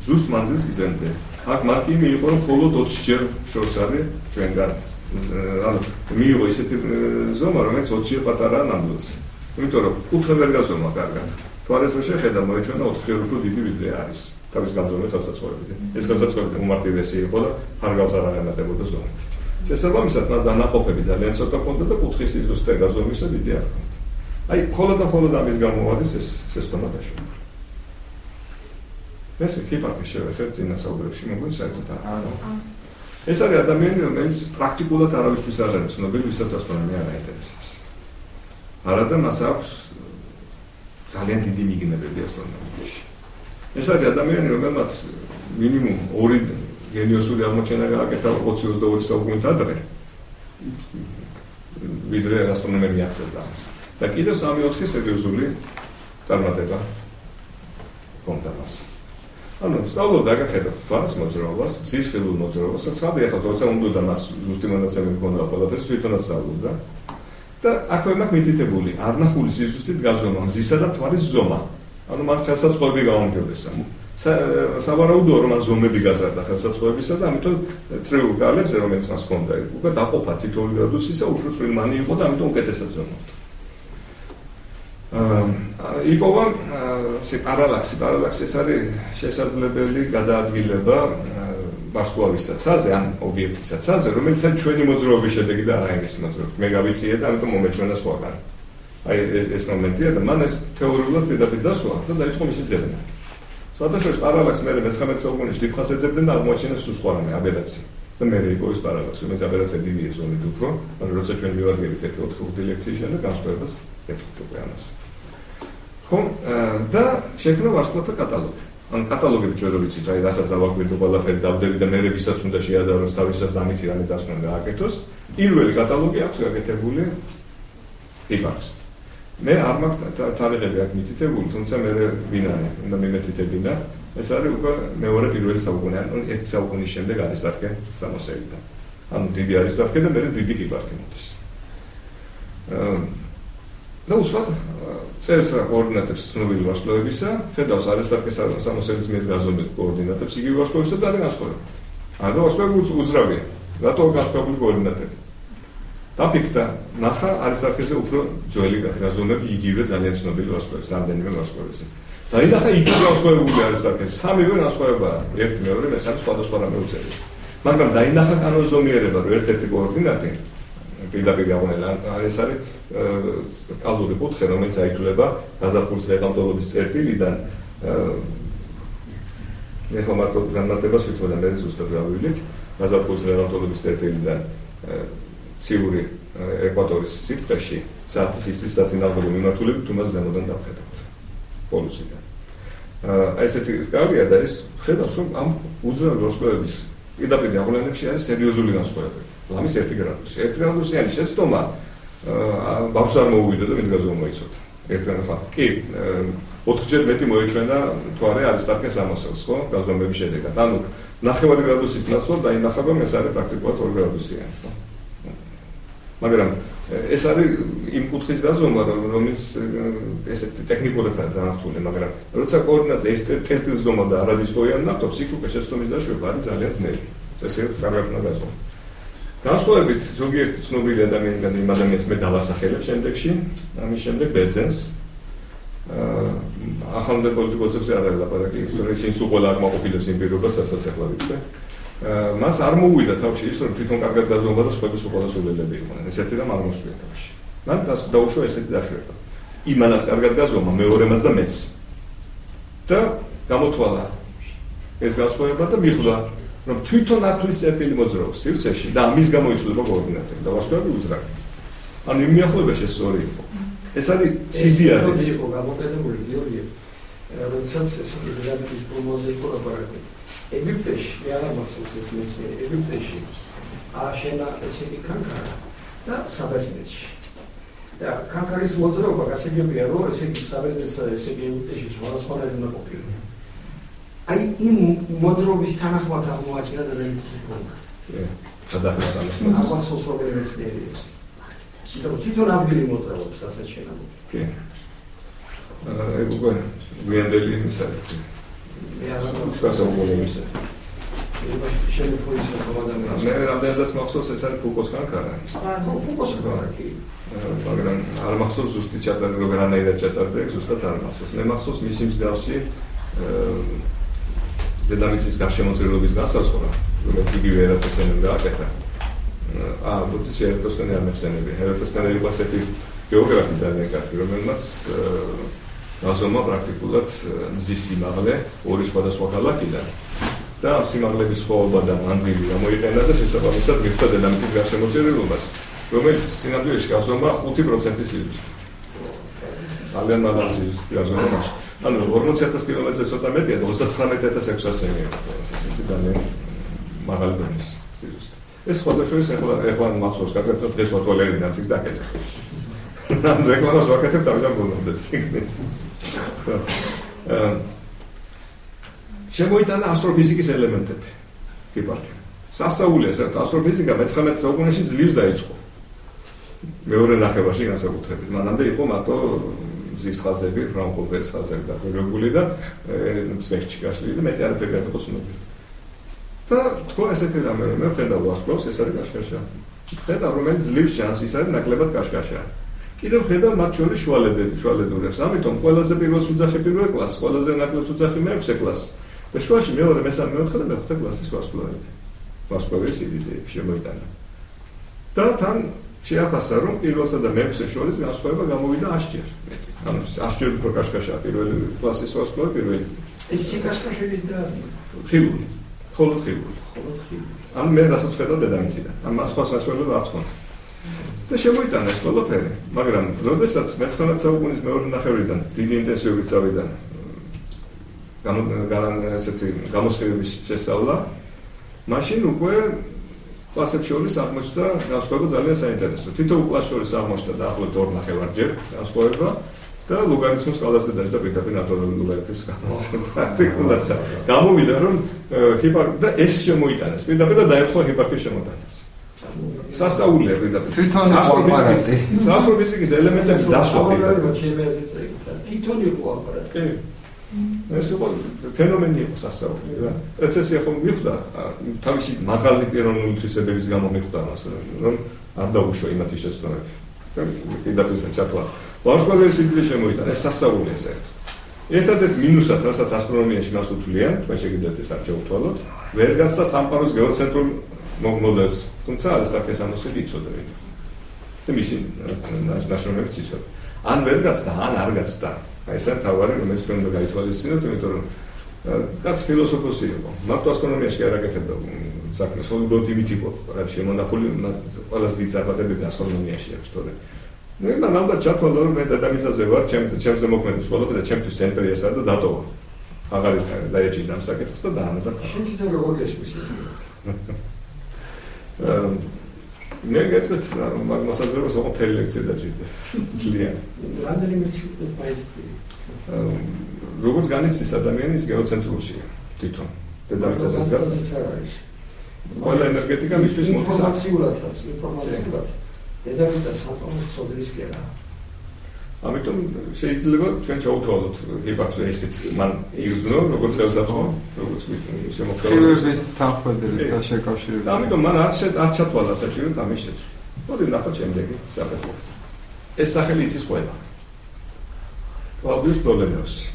ზუსტ მანძილს გიზემდე. აქ მარტი მიიღო რომ მხოლოდ 20 ჯერ შორს არის ჩვენგან. ანუ მიიღო ისეთი ზომა რომელიც 20 ჯერ პატარაა ნამდვილს. იმიტომ რომ კუთხე ვერ გაზომა კარგად. თვალეს რო შეხედა მოეჩვენა 4 ჯერ უფრო დიდი ვიდრე არის. თავის განზომილებით დასაწყობებით. ეს განსაცდელი უმარტივესი იყო და ხარგალს არ აღემატებოდა ზომით. შესაბამისად მას დანაყოფები ძალიან ცოტა ჰქონდა და კუთხის ზუსტი გაზომისა დიდი არ ჰქონდა. აი, მხოლოდ ამის გამო არის ეს შეცდომა დაშოვა. ეს კიპაკი შევეხეთ წინა საუბრებში, მოგონ საერთოდ არა. ეს არის ადამიანი, რომელიც პრაქტიკულად არავისთვის არ არის ცნობილი, ვისაც ასტრონომია არ აინტერესებს. არადა მას აქვს ძალიან დიდი მიგნებები ასტრონომიაში. ეს არის ადამიანი, რომელმაც მინიმუმ 2 გენიოსური აღმოჩენა გააკეთა 20-22 საუკუნით ადრე. ვიდრე ასტრონომია მიაღწევდა ამას. და კიდევ 3-4 სერიოზული წარმატება ჰქონდა მას. ანუ სწავლობდა გაკეთდა თვალის მოძრაობას, მზის ხილულ მოძრაობას, ცხადია ახლა თორსა უნდა მას ზუსტი მონაცემები ჰქონდა ყველაფერს თვითონაც სწავლობდა. და აქვე მაქვს მითითებული არნახული სიზუსტით გაზომა, მზისა და მთვარის ზომა. ანუ მათ ხელსაწყოები გაუმჯობესა. სავარაუდოა რომ ზომები გაზარდა ხელსაწყოებისა და ამიტომ წრეულ გალებზე რომელიც მას ჰქონდა, უკვე დაყოფა თითოეული გრადუსისა უფრო წვრილმანი იყო და ამიტომ უკეთესად ზომავდა. იპოვა პარალაქსი ეს არის შესაძლებელი გადაადგილება ვარსკვლავის ცაზე ან ობიექტის ცაზე, რომელიც ჩვენი მოძრაობის შედეგი და არა იმის მოძრაობის. მე გავიციე და ამიტომ მომეჩვენა სხვაგან. აი ეს მომენტია და მან ეს თეორიულად პირდაპირ დასვა და დაიწყო მისი ძებნა. სხვათა შორის პარალაქსი მე 19 საუკუნეში დიდხანს ეძებდნენ და აღმოაჩინეს სულ სხვა რამე აბერაცია. და მე იყო ეს პარალაქსი, რომელიც აბერაცია დიდია ზომით უფრო, ანუ როცა ჩვენ მივარგებით 1-4 ლექციის შემდეგ განსხვავებას ეთქვით უკვე ამას. ხო, და შექმნა ვარსკვლავთა კატალოგი. ან კატალოგები ჩვენ რო ვიცით, აი რასაც დავაკვირდო ყველაფერი დავდები და მე ვისაც უნდა შეადაროს თავისას და ამით რამე დასკვნა გააკეთოს. პირველი კატალოგი აქვს გაკეთებული იფარს. მე არ მაქვს თარიღები აქ მითითებული, თუმცა მე ვინ არის, უნდა მიმეთითებინა. ეს არის უკვე მეორე-პირველი საუკუნე, ანუ 1 საუკუნის შემდეგ არისტარქე სამოსელიდან. ანუ დიდი არისტარქე და მე დიდი იფარქე მოდის. და უსვათ წერს კოორდინატებს ცნობილი ვარსკვლავებისა, ხედავს არისტარქე სამოსელის მიერ გაზომილ კოორდინატებს იგივე ვარსკვლავებისა და არის განსხვავებული. ანუ ვარსკვლავები უძრავია, რატო განსხვავებული კოორდინატები. დაფიქრდა, ნახა არისტარქეზე უფრო ძველი გაზომები იგივე ძალიან ცნობილი ვარსკვლავების, რამდენიმე ვარსკვლავების. დაინახა იგივე განსხვავებული არისტარქეზე, სამივე განსხვავებაა, ერთი მეორე, მესამე სხვადასხვა რამე უწერია. მაგრამ დაინახა კანონზომიერება, რომ ერთ-ერთი კოორდინატი პირდაპირ გაღველა, ეს არის კალური კუთხე, რომელიც აითვლება გაზაფხულის ლეღამტოლობის წერტილიდან ეხლა მარტო განმარტებას ვითხოვდა მე ზუსტად გავივლით გაზაფხულის ლეღამტოლობის წერტილიდან ციური ეკვატორის სიბრტყეში საათის ისრის საწინააღმდეგო მიმართულებით თუმას ზემოდან დავხედავთ პოლუსიდან. ესეთი კარგია და ის ხედავს რომ ამ უძრავი ვარსკვლავების პირდაპირ აღვლენებში არის სერიოზული განსხვავებები. ლამის 1 გრადუსი. 1 გრადუსიანი შეცდომა ბავშვს არ მოუვიდა და ვინც გაზომა მოიცოდა. ერთგან კი 4-ჯერ მეტი მოიჩვენა თუ არა არისტარქეს ამოსელს, ხო? გაზომების შედეგად. ანუ 9 გრადუსის ნაცვლად დაინახება ეს არის პრაქტიკულად 2 გრადუსიანი, ხო? მაგრამ ეს არის იმ კუთხის გაზომა, რომელიც ესეთ ტექნიკურადაა ძალიან რთული, მაგრამ როცა კოორდინატზე ერთ-ერთი ზომა და არადის გოიანი ნახტობს, იქ უკვე შეცდომის დაშვება არის ძალიან ძნელი. ესე კარგად უნდა გაზომო. განსხვავებით ზოგიერთი ცნობილი ადამიანისგან იმ ადამიანს მე დავასახელებ შემდეგში, ამის შემდეგ ბერძენს. ახალმე პოლიტიკოსებზე არ არის ლაპარაკი, თორე ისინი სულ ყველა აკმაყოფილებს იმ პირობას, რასაც ახლა ვიტყვე. მას არ მოუვიდა თავში ის, რომ თვითონ კარგად გაზომვა და სხვები სულ ყველა სულელები იყვნენ. ესეთი რამ არ მოსვია თავში. მან დაუშვა ესეთი დაშვება. იმანაც კარგად გაზომა, მეორემაც და მეც. და გამოთვალა ეს განსხვავება და მიხვდა რომ თვითონ ათვლის წერტილი მოძრაობს სივრცეში და ამის გამო იცვლება კოორდინატები და ვაშკარები უძრახი. ანუ იმ მიახლოებაში ეს სწორი იყო. ეს არის სიდიადი. ეს იყო გამოყენებული გიორგი, როდესაც ეს დედამიწის პროგნოზი იყო ლაპარაკი. ეგვიპტეში, მე არ მახსოვს ეს მეცნიერი, ეგვიპტეში ააშენა ესეთი კანკარა და საბერძნეთში. და კანკარის მოძრაობა გასაგებია, რომ ესეთი საბერძნეთსა და ესეთი ეგვიპტეში სხვადასხვანაირი უნდა ყოფილიყო. აი იმ მოძრაობის თანახმად აღმოაჩინა დედამიწის პროგნოზი. გადახედავს ამას. აღმოსოს რომელი მეცნიერი ის. თვითონ ადგილი მოძრაობს ასეთ შენამოთ. კი. ეგ უკვე გვიანდელი იმის არის. მე არ გასაუბრებელი იმისა. მე რამდენადაც მახსოვს ეს არის ფუკოს კანკარა. ფუკოს კანკარა კი. მაგრამ არ მახსოვს ზუსტი ჩატარდა როგორ ჩატარდა ეგ ზუსტად არ მახსოვს. მე მახსოვს მისი მსგავსი დედამიწის გარშემოწირულობის განსაზღვრა, რომელიც იგივე ერატოსთენემ გააკეთა. ბუდისტი ერატოსთენე არ მეხსენებია. ერატოსთენე იყო ასეთი გეოგრაფი ძალიან კარგი, რომელმაც გაზომა პრაქტიკულად მზის სიმაღლე ორი სხვადასხვა ქალაქიდან და ამ სიმაღლების სხვაობა და მანძილი გამოიყენა და შესაბამისად მიხვდა დედამიწის გარშემოწირულობას, რომელიც სინამდვილეში გაზომა 5%-ის იზუსტით. ძალიან მაღალი იზუსტი გაზომა. ანუ 40,000 კილომეტრზე ცოტა მეტია და 39,600-ია. ეს ძალიან მაღალი დონის იზუსტი. ეს სხვადასხვა ეხლა მახსოვს კაკეთო დღეს ვატვალერი დამციქს დაკეცა. ან რეკლამას ვაკეთებ თავიდან გონდეს. შემოიტანა ასტროფიზიკის ელემენტები. კიპარკი. სასწაულია ეს ასტროფიზიკა მე-19 საუკუნეში ძლივს დაიწყო. მეორე ნახევარში განსაკუთრებით. მანამდე იყო მარტო მზის ხაზები, ფრაუნჰოფერის ხაზები დაგეგმებული და სვერჩი გაშლილი და მეტი არაფერი არ იყო ცნობილი. და თქო ესეთი რამე მე ხედავ ვასწავლს, ეს არის კაშკაშა. ხედავ რომელიც ძლივს ჩანს, ის არის ნაკლებად კაშკაშა. კიდევ ხედავ მათ შორის შუალედურებს. ამიტომ ყველაზე პირველ ოჯახი პირველ კლასს, ყველაზე ნაკლებს ოჯახი მეექვსე კლასს. და შუაში მეორე, მესამე, მეოთხე და მეხუთე კლასის ვარსკვლავები. ვარსკვლავების სიდიდეები შემოიტანა. და თან შეაფასა, რომ პირველსა და მეექვსე შორის განსხვავება გამოვიდა 100-ჯერ. ანუ 100-ჯერ უფრო კაშკაშაა პირველი კლასის ვარსკვლავი, პირველი. ეს კაშკაშები და ხილული. მხოლოდ ხილული. ანუ მე რასაც ხედავ დედამიწიდან. ან მას სხვა საშუალება არ ვქონდა. და შემოიტანა ეს ყველაფერი, მაგრამ როდესაც მე-19 საუკუნის მეორე ნახევრიდან დიდი ინტენსივობით წავიდა ესეთი გამოსხივების შესწავლა, მაშინ უკვე კლასებს შორის აღმოჩნდა განსხვავება ძალიან საინტერესო. თითოეულ კლასს შორის აღმოჩნდა დაახლოებით 2.5-ჯერ განსხვავება და ლოგარითმის ყველაზე დაждდა პირდაპირ ნატურალური ლოგარითმის პრაქტიკულად. გამოვიდა რომ და ეს შემოიტანეს პირდაპირ და დაერქვა ჰიპარქის შემოტანას. სასწაულია პირდაპირ. თვითონ აპარატი. ასტროფიზიკის ელემენტები დასვა პირდაპირ. თვითონ იყო აპარატი. ეს იყო ფენომენი იყო სასწაული რა. პრეცესია ხომ მიხვდა თავისი მაღალი პიროვნული თვისებების გამო მიხვდა მას რომ არ დაუშვა იმათი შეცდომები. და პირდაპირ ჩათვალა. ვარსკვლავების სიდიდე შემოიტანა, ეს სასწაულია საერთოდ. ერთადერთ მინუსად, რასაც ასტრონომიაში მას უთვლიან, თქვენ შეგიძლიათ ეს არ შეუთვალოთ, ვერ გაცდა სამყაროს გეოცენტრულ მოდელს, თუმცა არისტარქეს ამოსელი იცოდა. და მისი ნაშრომებიც იცოდა. ან ვერ გაცდა, ან არ გაცდა. აი ეს არის თავარი, რომელიც თქვენ უნდა გაითვალისწინოთ, იმიტომ რომ კაც ფილოსოფოსი იყო. მარტო ასტრონომიაში არ აკეთებდა საქმეს, მხოლოდ იმით იყო, რაც შემონახული ყველაზე დიდი წარმატებები ასტრონომიაში აქვს თორე. მე მანამდე ჩათვალა რომ მე დედამიწაზე ვარ, ჩემზე მოქმედი სკოლა და ჩემთვის ცენტრი ესაა და დატოვა. აღარ დაეჭირდა ამ საკითხს და დაანებდა. შენ თვითონ როგორ გესმის? მე გეტყვით მაგ მოსაზრებას ოღონდ თელი ლექცია დაჭირდა. ძალიან. რამდენიმე ციფრით მაინც როგორც განიცდის ადამიანის გეოცენტრულია თვითონ. დედამიწასაც არის. ყველა ენერგეტიკა მისთვის მოდის ინფორმაციულად. დედამიწა საკმაოდ სოლის კერა. ამიტომ შეიძლება ჩვენ ჩავთვალოთ ჰიპოთეზა ისიც მან იგრძნო როგორც ხელსაწყო, როგორც შემოქმედების თანხმდელის და შეკავშირების. ამიტომ მან არ ჩათვალა საჭიროდ ამის შეცვლა. მოდი ნახოთ შემდეგი საფეხური. ეს სახელი იცის ყველა. კლავდიუს პტოლემეოსი.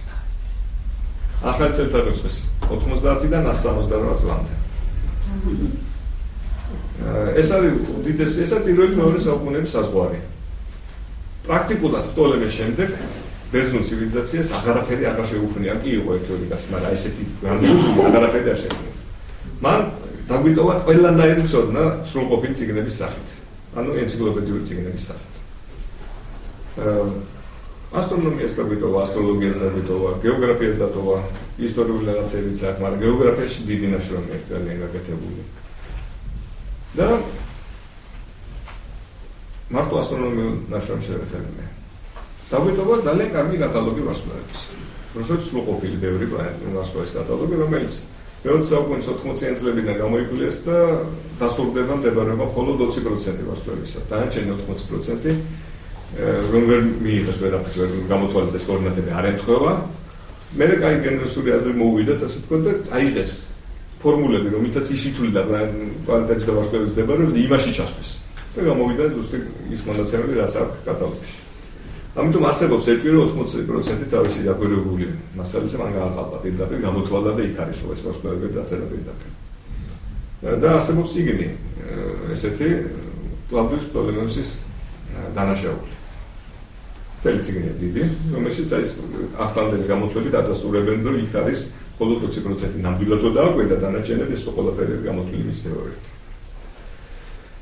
ახალ წელთაღრიცხვის 90-დან 168 წლამდე. ეს არის უდიდესი, ეს არის პირველი მეორე საუკუნეების საზღვარი. პრაქტიკულად პტოლემეს შემდეგ ბერძნულ ცივილიზაციას აღარაფერი აღარ შეუქმნია, კი იყო ერთ-ერთი კაცი, მაგრამ ესეთი გრანდიოზული აღარაფერი არ შეუქმნია. მან დაგვიტოვა ყველანაირი ცოდნა სრულყოფილი წიგნების სახით, ანუ ენციკლოპედიური წიგნების სახით. ასტრონომიას დაგვიტოვა, ასტროლოგიას დაგვიტოვა, გეოგრაფიას დატოვა, ისტორიული რაღაცებიც აქვს, მაგრამ გეოგრაფიაში დიდი ნაშრომი აქვს ძალიან გაკეთებული. და მარტო ასტრონომიულ ნაშრომს შევეხებინე. დაგვიტოვა ძალიან კარგი კატალოგი ვარსკვლავების. რუსეთის სრულყოფილი ბევრი ვარსკვლავის კატალოგი, რომელიც მე-20 საუკუნის 80-იან წლებიდან გამოიკვლიეს და დასტურდება მდებარეობა მხოლოდ 20% ვარსკვლავისა. დანარჩენი 80% რომ ვერ მიიღეს ვერაფერ გამოთვალისწინეს კოორდინატები არ ემთხვევა. მე კაი გენერალური აზრი მოუვიდათ, ასე ვთქვათ და აიღეს ფორმულები, რომელთაც იშითვლიდა პლანეტების და ვარსკვლავების მდებარეობას იმაში ჩასვეს. და გამოვიდა ზუსტად ის მონაცემები, რაც აქვს კატალოგში. ამიტომ არსებობს ეჭვი, რომ 80% თავისი დაკვირვებული მასალისა მან გააყალბა პირდაპირ გამოთვალა და იქ არის ეს ვარსკვლავები დაწერა პირდაპირ. და არსებობს იგივე ესეთი კლავდიუს პტოლემეოსის დანაშაული. წელიწადია დიდი, რომელშიც არის ახლანდელი გამოთვლებით ადასტურებენ, რომ იქ არის მხოლოდ 20% ნამდვილად დააკვირდა დანარჩენები, ეს ყველაფერი გამოთვლილი მის თეორიით.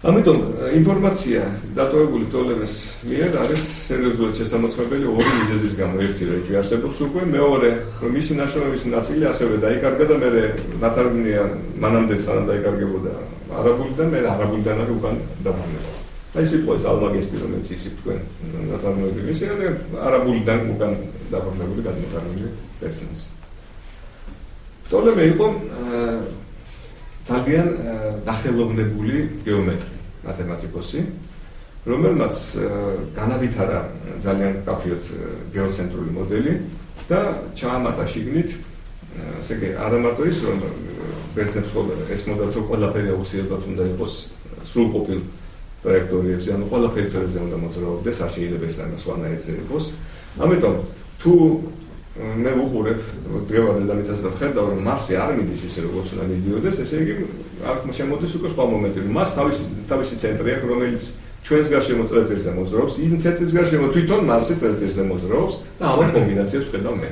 ამიტომ ინფორმაცია დატოვებული პტოლემეს მიერ არის სერიოზულად შესამოწმებელი ორი მიზეზის გამო. ერთი რომ ეჭვი არსებობს უკვე, მეორე რომ მისი ნაშრომების ნაწილი ასევე დაიკარგა და მე ნათარგმნია მანამდე სანამ დაიკარგებოდა არაბულიდან, მე არაბულიდან არის უკან დაბრუნება. აი სიტყვის ალმაგესტი რომელიც იცით თქვენ ნაწარმოებები ისე არაბულიდან უკან დაბრუნებული გადმოთარგმნილი ვერსიაც. პტოლემე იყო ძალიან დახელოვნებული გეომეტრი, მათემატიკოსი, რომელმაც განავითარა ძალიან კაფიოდ გეოცენტრული მოდელი და ჩაამატა შიგნით, ესე იგი, არა მარტო ის, რომ ბერძნებს ეს მოდელი ყველაფერი აუცილებლად უნდა იყოს სრულყოფილ ტრაექტორიებზე, ანუ ყველაფერი წერზე უნდა მოძრაობდეს, არ შეიძლება ეს რამე სხვანაირზე იყოს. ამიტომ თუ მე ვუყურებ დღევანდელ დედამიწას და ვხედავ, რომ მარსი არ მიდის ისე როგორც უნდა მიდიოდეს, ესე იგი აქ შემოდის უკვე სხვა მომენტი, რომ მას თავისი ცენტრი აქვს, რომელიც ჩვენს გარშემო წელიწადზე მოძრაობს, იმ ცენტრის გარშემო თვითონ მარსი წელიწადზე მოძრაობს და ამან კომბინაციას ვხედავ მე.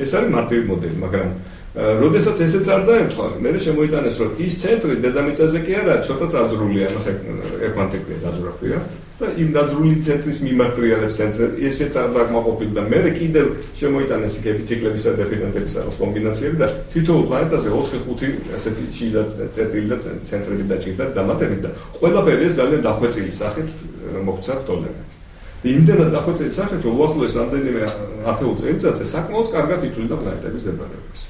ეს არის მარტივი მოდელი, მაგრამ როდესაც ესეც არ დაემთხვა, მე შემოიტანეს, რომ ის ცენტრი დედამიწაზე კი არა, ცოტა წაძრულია, მას ეკვანტიკია დაძრაქვია და იმ დაძრული ცენტრის მიმართრიალებს ესეც არ დაკმაყოფილდა და მე კიდევ შემოიტანეს იქ ციკლების და დეფინანტების კომბინაციები და თითოეულ პლანეტაზე 4-5 ასეთი შიდა წერტილი და ცენტრები დაჭირდა დამატებით და ყველაფერი ეს ძალიან დახვეწილი სახით მოხდა პტოლემე. იმდენად დახვეწილი სახით, რომ უახლოეს რამდენიმე 10 წელიწადზე საკმაოდ კარგად ითვლიდა პლანეტების დებარეობას.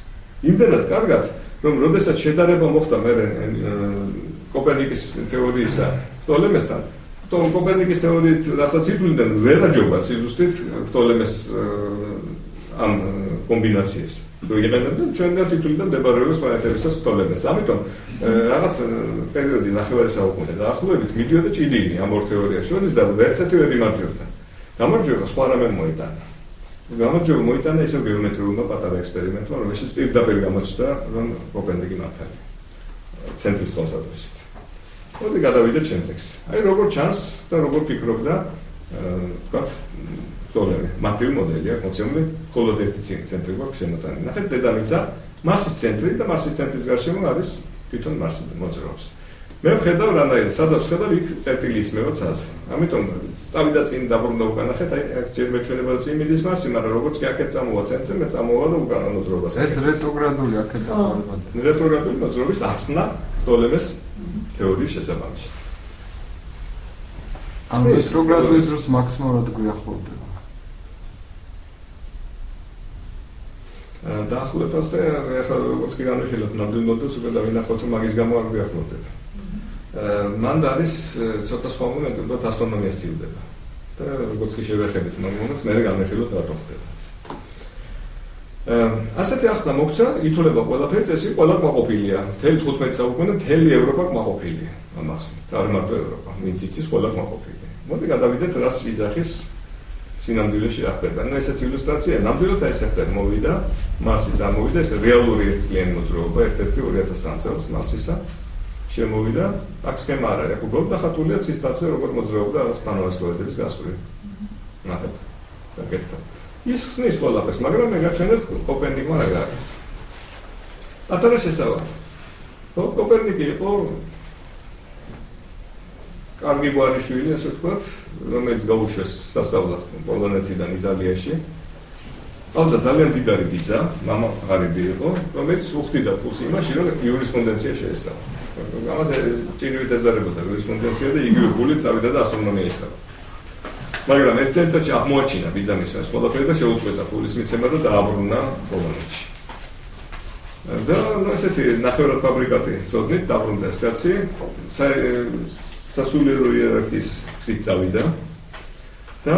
იმდენად კარგად, რომ როდესაც შედარება მოხდა მე კოპერნიკის თეორიისა პტოლემესთან, კოპერნიკის თეორიით რასაც ითვლიდნენ, ვერ აჯობა ზუსტით პტოლემეს ამ კომბინაციებს. იყენებდნენ ჩვენგან თითვლიდა მდებარეობას პლანეტებისას პტოლემეს. ამიტომ რაღაც პერიოდი ნახევარი საუკუნე დაახლოებით მიდიოდა ჭიდინი ამ ორ თეორიას შორის და ვერცერთი მიმარჯვებდა. გამარჯვება სხვა რამე მოიტანა. გამარჯვება მოიტანა ისევ გეომეტრიულმა პატარა ექსპერიმენტმა, რომელშიც პირდაპირ გამოჩნდა, რომ კოპერნიკი მართალია. ცენტრის თვალსაზრისით. მოდი გადავიდეთ შემდეგს. აი როგორ ჩანს და როგორ ფიქრობდა ვთქვათ პტოლემე. მარტივი მოდელია, კონცეპტი, მხოლოდ ერთი ცენტრი გვაქვს შემოტანილი. ნახეთ დედამიწა, მარსის ცენტრი და მარსის ცენტრის გარშემო არის თვითონ მარსი მოძრაობს. მე ვხედავ რანაირად, სადაც ვხედავ იქ წერტილი ისმევაც ასე. ამიტომ წავიდა წინ დაბრუნდა უკანახეთ, აი ჯერ მეჩვენება რომ წინ მიდის Მარსი, მაგრამ როგორც კი აქეთ წამოვა ცენტრზე, მე წამოვა და უკანა მოძრაობას. ეს რეტროგრადული აქეთ დაყალიბდა. რეტროგრადული მოძრაობის ახსნა ტოლემეს თეორიის შესაბამისად. ამ რეტროგრადული დროს მაქსიმალურად გვიახლოვდება. დაახლოებას და ახლა როგორც კი განვიხილოთ ნამდვილ მოდელს უკვე დავინახოთ რომ მაგის გამო არ გვიახლოვდება. მან არის ცოტა სხვა მომენტი, უბრალოდ ასტრონომია სცილდება. და როგორც კი შევეხებით მაგ მომენტს, მე განვიხილოთ რატო ხდება. ასეთი ახსნა მოგცა, ითვლება ყველაფერი წესი, ყველა კმაყოფილია. მთელი 15 საუკუნე მთელი ევროპა კმაყოფილია. ამ ახსნით, არ მარტო ევროპა, ვინც იცის ყველა კმაყოფილია. მოდი გადავიდეთ რას იძახის სინამდვილეში რა ხდება. ნუ ესეც ილუსტრაცია, ნამდვილად ეს ხდება, მოვიდა, Მარსი წამოვიდა, ეს რეალური ერთწლიანი მოძრაობა, ერთ-ერთი 2003 წელს Marsისა შემოვიდა, აქ სქემა არ არის, უბრალოდ დახატულია ცისთაცე როგორ მოძრაობდა რაღაც თანავარსკვლავედების გასწვრივ. ნახეთ, დაგეთქვა. ის ხსნის ყველაფერს, მაგრამ მე გაჩვენებთ კოპერნიკმა რა გააკეთა. ატარა შესავალი. კოპერნიკი იყო კარგი გვარიშვილი, ასე ვთქვათ, რომელიც გაუშვეს სასწავლად პოლონეთიდან იტალიაში. ყავდა ძალიან დიდარი ბიძა, მამა ღარიბი იყო, რომელიც უხდიდა ფულს იმაში, რომ იურისპრუდენცია შეესწავლა. ამაზე ჭირვით ეზარებოდა იურისპრუდენცია და იგივე გულით წავიდა და ასტრონომია ისწავლა. მაგრამ ეს წელიწადში აღმოაჩინა ბიძამის ეს ყველაფერი და შეუწყვეტა ფულის მიცემა და დააბრუნა პოლონეთში. და ესეთი ნახევრად ფაბრიკატი წოდნით დაბრუნდა ეს კაცი, სასულიერო იერარქიის გზით წავიდა და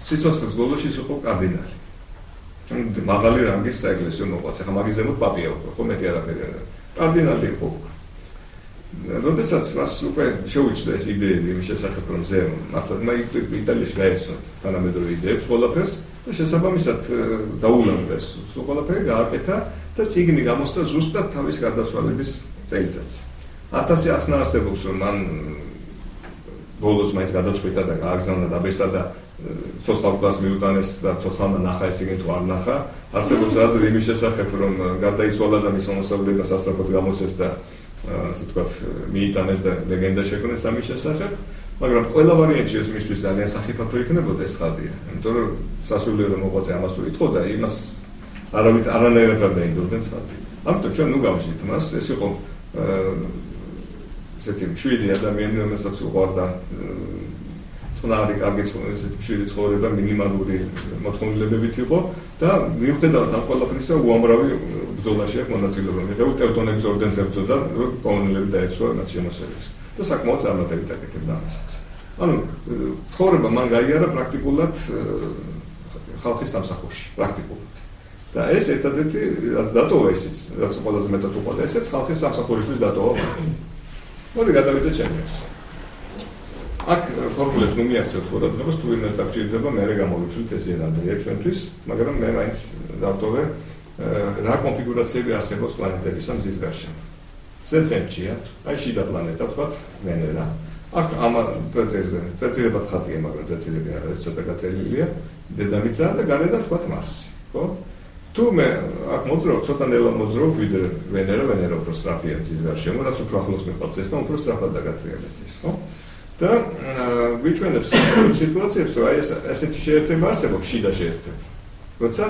სიცოცხლის ბოლოში იყო კარდინალი. მაღალი რანგის საეკლესიო მოღვაწე, ხა მაგის ზემოთ პაპია იყო, ხო მეტი არაფერი არა. კარდინალი იყო. როდესაც მას უკვე შეუჩნდა ეს იდეები იმის შესახებ, რომ ზე მართლა იტალიაში გაეცნო თანამედროვე იდეებს ყველაფერს და შესაბამისად დაულამდეს სულ ყველაფერი გააკეთა და წიგნი გამოსცა ზუსტად თავის გარდაცვალების წელიწადს. 1000 ახსნა არსებობს, რომ მან ბოლოს მაინც გადაწყვიტა და გააგზავნა დაბეჭდა და სოციალობას მიუტანეს და ცოცხალმა ნახა ეს იგი თუ არ ნახა. არსებობს აზრი იმის შესახებ, რომ გარდაიცვალა და მის მოსავლეობა სასწრაფოდ გამოსცეს და ასე ვთქვათ, მიიტანეს და ლეგენდა შექმნეს ამის შესახებ, მაგრამ ყველა ვარიანტში ეს მისთვის ძალიან სახიფათო იქნებოდა ეს ხალხია. იმიტომ რომ სასულიერო მოღვაწე ამას თუ ითხოვდა, იმას არანაირად არ დაინდობდნენ ხალხი. ამიტომ ჩვენ ნუ გავშით მას, ეს იყო ესეთი მშვიდი ადამიანი, რომელსაც უყვარდა წყნარი, კარგი მშვიდი ცხოვრება, მინიმალური მოთხოვნილებებით იყო და მიუხედავად ამ ყველაფრისა უამრავი ბრძოლაში აქვს მონაწილეობა. მიყევი ტევტონების ორდენს ებრძოდა, რომ პოლონელები დაეცვა მათ შემოსევებს და საკმაოდ წარმატებით აკეთებდა ამასაც. ანუ ცხოვრება მან გაიარა პრაქტიკულად ხალხის სამსახურში, პრაქტიკულად. და ეს ერთადერთი რაც დატოვა ისიც, რაც ყველაზე მეტად უყვარდა, ესეც ხალხის სამსახურისთვის დატოვა. მოდი გადავიდეთ ჩემს. აქ ფორმულებს ნუ მიახსენებთ ყურადღებას, თუ ვინმეს დაგჭირდება, მე გამოვიცვლით ეს ერთადერთია ჩვენთვის, მაგრამ მე მაინც დავტოვე რა კონფიგურაციები არსებობს პლანეტების ამ მზის გარშემო. ზეცემჩია, აი შიდა პლანეტა, ვთქვათ, ვენერა. აქ ამ წეწირებად ხატია, მაგრამ წეწირები არ არის, ცოტა გაწელილია, დედამიწა და გარედან ვთქვათ Მარსი, ხო? თუ მე აქ მოძრავ, ცოტა ნელა მოძრავ ვიდრე ვენერა უფრო სწრაფია მზის გარშემო, რაც უფრო ახლოს მიყვარს ეს და უფრო სწრაფად დაგათრიალებს, ხო? და გვიჩვენებს სიტუაციებს, რომ აი ესეთი შეერთება არსებობს, შიდა შეერთება. როცა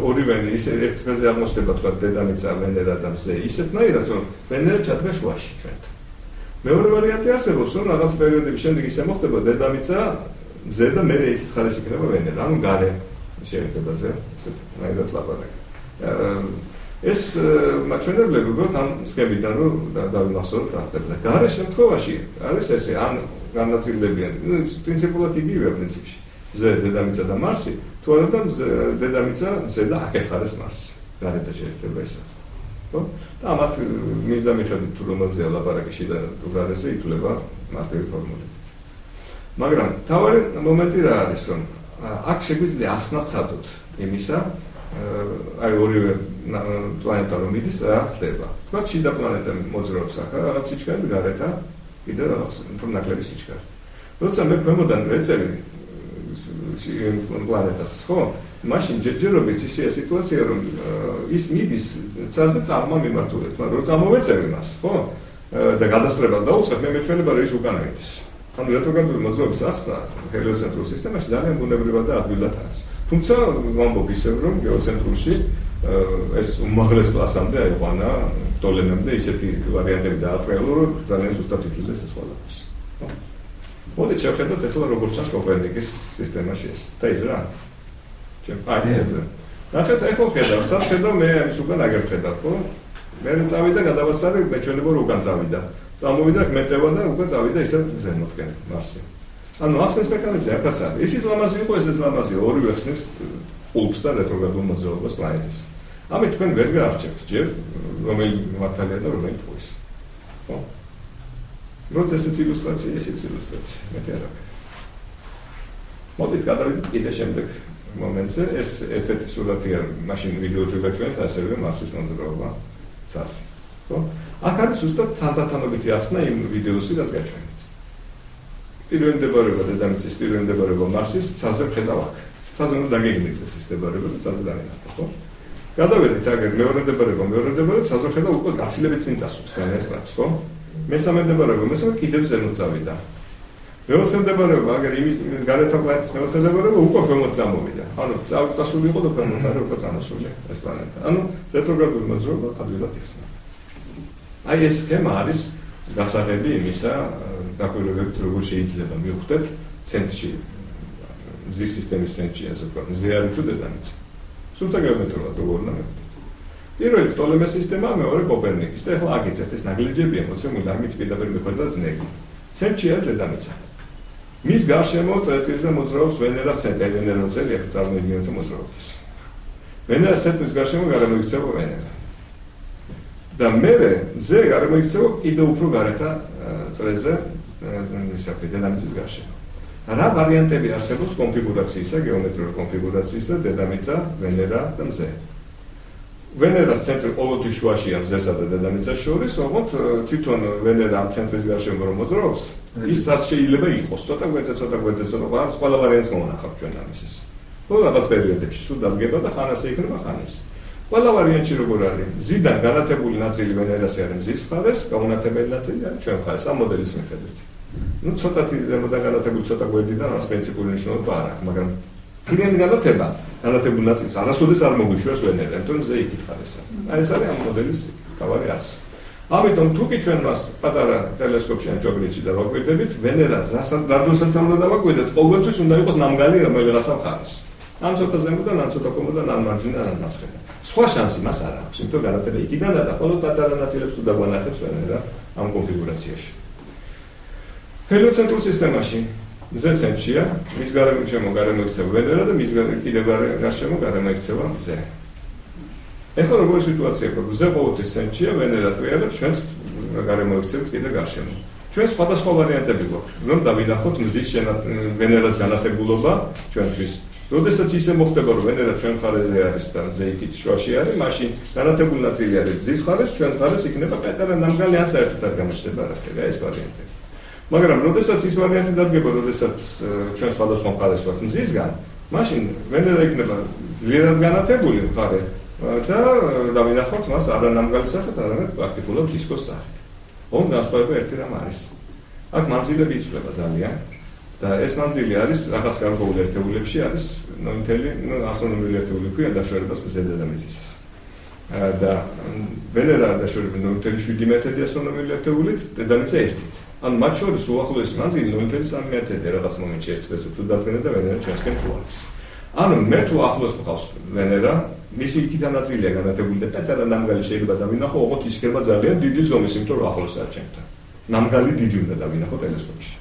ორივენი ის ერთ წრეზე აღმოჩნდება, თქვა დედამიწა, ვენერა და მზე, ისეთნაირად, რომ ვენერა ჩადგა შუაში ჩვენთან. მეორე ვარიანტი არსებობს, რომ რაღაც პერიოდების შემდეგ ისე მოხდება დედამიწა, მზე და მე ერთ ხალხს იქნება ვენერა, ანუ გარე შეერთებაზე, ესეთნაირად ლაპარაკი. ეს მაჩვენებლები უბრალოდ ამ სქემიდან რომ დავიმახსოვროთ რა ხდება. გარე შემთხვევაში არის ესე, ან განაწილებიან, პრინციპულად იგივეა პრინციპში. მზე, დედამიწა და Მარსი, თუ არა და დედამიწა, მზე და აქეთ ხარ ეს Მარსი. გარეთ შეერთება ესა. ხო? და ამათ მიზდა მიხედვით თუ რომელზეა ლაპარაკი შიდა თუ გარეზე ითვლება მარტივი ფორმულით. მაგრამ თავარი მომენტი რა არის, რომ აქ შეგვიძლია ახსნა ვცადოთ იმისა, აი ორივე პლანეტა რომ მიდის რა ხდება. თქვათ შიდა პლანეტა მოძრაობს აქ რაღაც სიჩქარით გარეთა, კიდე რაღაც უფრო ნაკლები სიჩქარით. როცა მე ქვემოდან ვეწევი პლანეტას, ხო? მაშინ ჯერჯერობით ისეა სიტუაცია, რომ ის მიდის ცაზე წარმა მიმართულებით, მაგრამ როცა მოვეწევი მას, ხო? და გადასწრებას დაუწყებ, მე მეჩვენება რომ ის უკანა იდის. ანუ რეტროგრადული მოძრაობის ახსნა ჰელიოცენტრულ სისტემაში ძალიან ბუნებრივად და ადვილად არის. თუმცა ვამბობ ისევ რომ გეოცენტრულში ეს უმაღლეს კლასამდე აიყვანა ტოლემემდე ისეთი ვარიანტები დაატრიალა, რომ ძალიან ზუსტად ითვლიდეს ეს ყველაფერს. მოდით შევხედოთ ახლა როგორ ჩანს კოპერნიკის სისტემაში ეს. და ის რა? ეს. ნახეთ, ახლა ხედავ, სად ხედავ მე ამის უკან აგერ ხედავ, ხო? მე წავიდა გადავასწარე, მეჩვენება რომ უკან წავიდა. წამოვიდა, მეწევა და უკვე წავიდა ისე ზემოთკენ მარსზე. ანუ ახსნის მექანიზმი აქაც არის. ისიც ლამაზი იყო, ესეც ლამაზია, ორივე ხსნის პულსს და რეტროგრადულ მოძრაობას პლანეტის. ამით თქვენ ვერ გაარჩევთ ჯერ რომელი მართალია და რომელი ტყუის. ხო? როდ ესეც ილუსტრაცია, ესეც ილუსტრაცია, მეტი არ აქვს. მოდით გადავიდეთ კიდე შემდეგ მომენტზე, ეს ერთ-ერთი სურათია, მაშინ ვიდეოთი ვეკვირდით, ასევე მარსის მოძრაობა ცას. ხო? აქ არის ზუსტად თანდათანობითი ახსნა იმ ვიდეოსი, რაც გაჩვენეთ. პირველი მდებარეობა დედამიწის, პირველი მდებარეობა მარსის ცაზე ხედავ აქ. ცაზე უნდა დაგეგმილდეს ის მდებარეობა და ცაზე დავინახო, ხო? გადავედით აგერ მეორე მდებარეობა, ცაზე ხედავ უკვე გაცილებით წინ წასვლის ძალიან სწრაფს, ხო? მესამე მდებარეობა, კიდევ ზემოთ წავიდა. მეოთხე მდებარეობა, აგერ იმის გარეთა პლანეტის მეოთხე მდებარეობა უკვე ქვემოთ წამოვიდა. ანუ წასული იყო და ქვემოთ არის უკვე წამოსული ეს პლანეტა. ანუ რეტროგრადული მოძრაობა ადვილად იხსნა. აი ეს სქემა არის გასაღები იმისა, დაკვირვებით როგორ შეიძლება მივხვდეთ ცენტრში, მზის სისტემის ცენტრში, ასე ვთქვათ, მზე არის თუ დედამიწა. სულთა გეომეტრიულად როგორ უნდა მივხვდეთ. პირველი პტოლემეს სისტემა, მეორე კოპერნიკის. და ახლა აგიწევთ ეს ნაგლეჯებია მოცემული, ამით პირდაპირ მიხვდა ძნელი. ცენტრში არის დედამიწა. მის გარშემო წერტილზე მოძრაობს ვენერას ცენტრი, ვენერა წელი ახლა წარმოვიდგინოთ მოძრაობს. ვენერას ცენტრის გარშემო გარემოიქცევა ვენერა. და მერე მზე გარემოიქცევა კიდევ უფრო გარეთა წრეზე ისაფრე დედამიწის გარშემო. რა ვარიანტები არსებობს კონფიგურაციისა, გეომეტრიული კონფიგურაციისა, დედამიწა, ვენერა და მზე. ვენერას ცენტრი ყოველთვის შუაშია მზესა და დედამიწას შორის, ოღონდ თვითონ ვენერა ამ ცენტრის გარშემო რომ მოძრაობს, ის რაც შეიძლება იყოს, ცოტა გვერდზე, ყველა ვარიანტს მოვანახავთ ჩვენ ამისის. ხო, რაღაც პერიოდებში სულ დადგება და ხან ასე იქნება, ხან ის. ყველა ვარიანტში როგორ არის? მზიდან განათებული ნაწილი ვენერას არის მზის მხარეს, გაუნათებელი ნაწილი არის ჩვენ მხარეს, ამ მოდელის მიხედვით. ну ცოტათი ზემოდან განათებული, ცოტა გვერდიდან ამას პრინციპული მნიშვნელობა არ აქვს, მაგრამ ფინალი განათებული ნაწილს არასოდეს არ მოგვიშვას ვენერა, იმიტომ მზე იქით ხარესა. აი ეს არის ამ მოდელის თავარი ასი. ამიტომ თუ კი ჩვენ მას პატარა ტელესკოპში ან ჯოგრიჩი დავაკვირდებით, ვენერა რადოსაც უნდა დავაკვირდეთ, ყოველთვის უნდა იყოს ნამგალი რომელიღაცა მხარეს. ან ცოტა ზემოდან, ან ცოტა ქვემოდან, ან მარჯვნიდან, ან მარცხნიდან. სხვა შანსი მას არ აქვს, იმიტომ განათება იქიდან და ხოლო პატარა ნაწილებს თუ დაგვანახებს ვენერა ამ კონფიგურაციაში. ჰელიოცენტრულ სისტემაში მზე ცენტრია, მის გარემო გარემოიქცევა ვენერა და მის კიდევ გარშემო გარემოიქცევა მზე. ეხლა როგორი სიტუაცია გვაქვს? მზე ყოველთვის ცენტრია, ვენერა ტრიალებს, ჩვენს გარემოიქცევით კიდევ გარშემო. ჩვენ სხვადასხვა ვარიანტები გვაქვს, რომ დავინახოთ მზის ვენერას განათებულობა ჩვენთვის. როდესაც ისე მოხდება, რომ ვენერა ჩვენ მხარეზე არის და მზე იქით შუაში არის, მაშინ განათებული ნაწილი არის მზის მხარეს, ჩვენ მხარეს იქნება პატარა ნამგალი, ან საერთოდ არ გამოჩნდება არაფერი, ეს ვარიანტი. მაგრამ როდესაც ის ვარიანტი დადგება, როდესაც ჩვენ სხვადასხვა მხარეს ვართ მზისგან, მაშინ ვენერა იქნება ძლიერად განათებული მხარე და დავინახოთ მას არა ნამგალის სახით, არამედ პრაქტიკულად დისკოს სახით. ოღონდ განსხვავება ერთი რამ არის. აქ მანძილები იცვლება ძალიან და ეს მანძილი არის რაღაც გარკვეულ ერთეულებში არის ასტრონომიული ერთეული ქვია დაშორებას მზე დედამიწისას. და ვენერა დაშორება 0.7 ასტრონომიული ერთეულით, დედამიწა 1-ით. ანუ მათ შორის უახლოესი მანძილი 0.3 რაღაც მომენტში ერთ წელს თუ დადგება და ვენერა ჩვენსკენ თუ არის. ანუ მე თუ ახლოს მყავს ვენერა, მისი იქიდან ნაწილია განათებული და პატარა ნამგალი შეიძლება დავინახო, ოღონდ ის იქნება ძალიან დიდი ზომის, იმიტომ რომ ახლოს არ ჩემთან. ნამგალი დიდი უნდა დავინახო ტელესკოპში.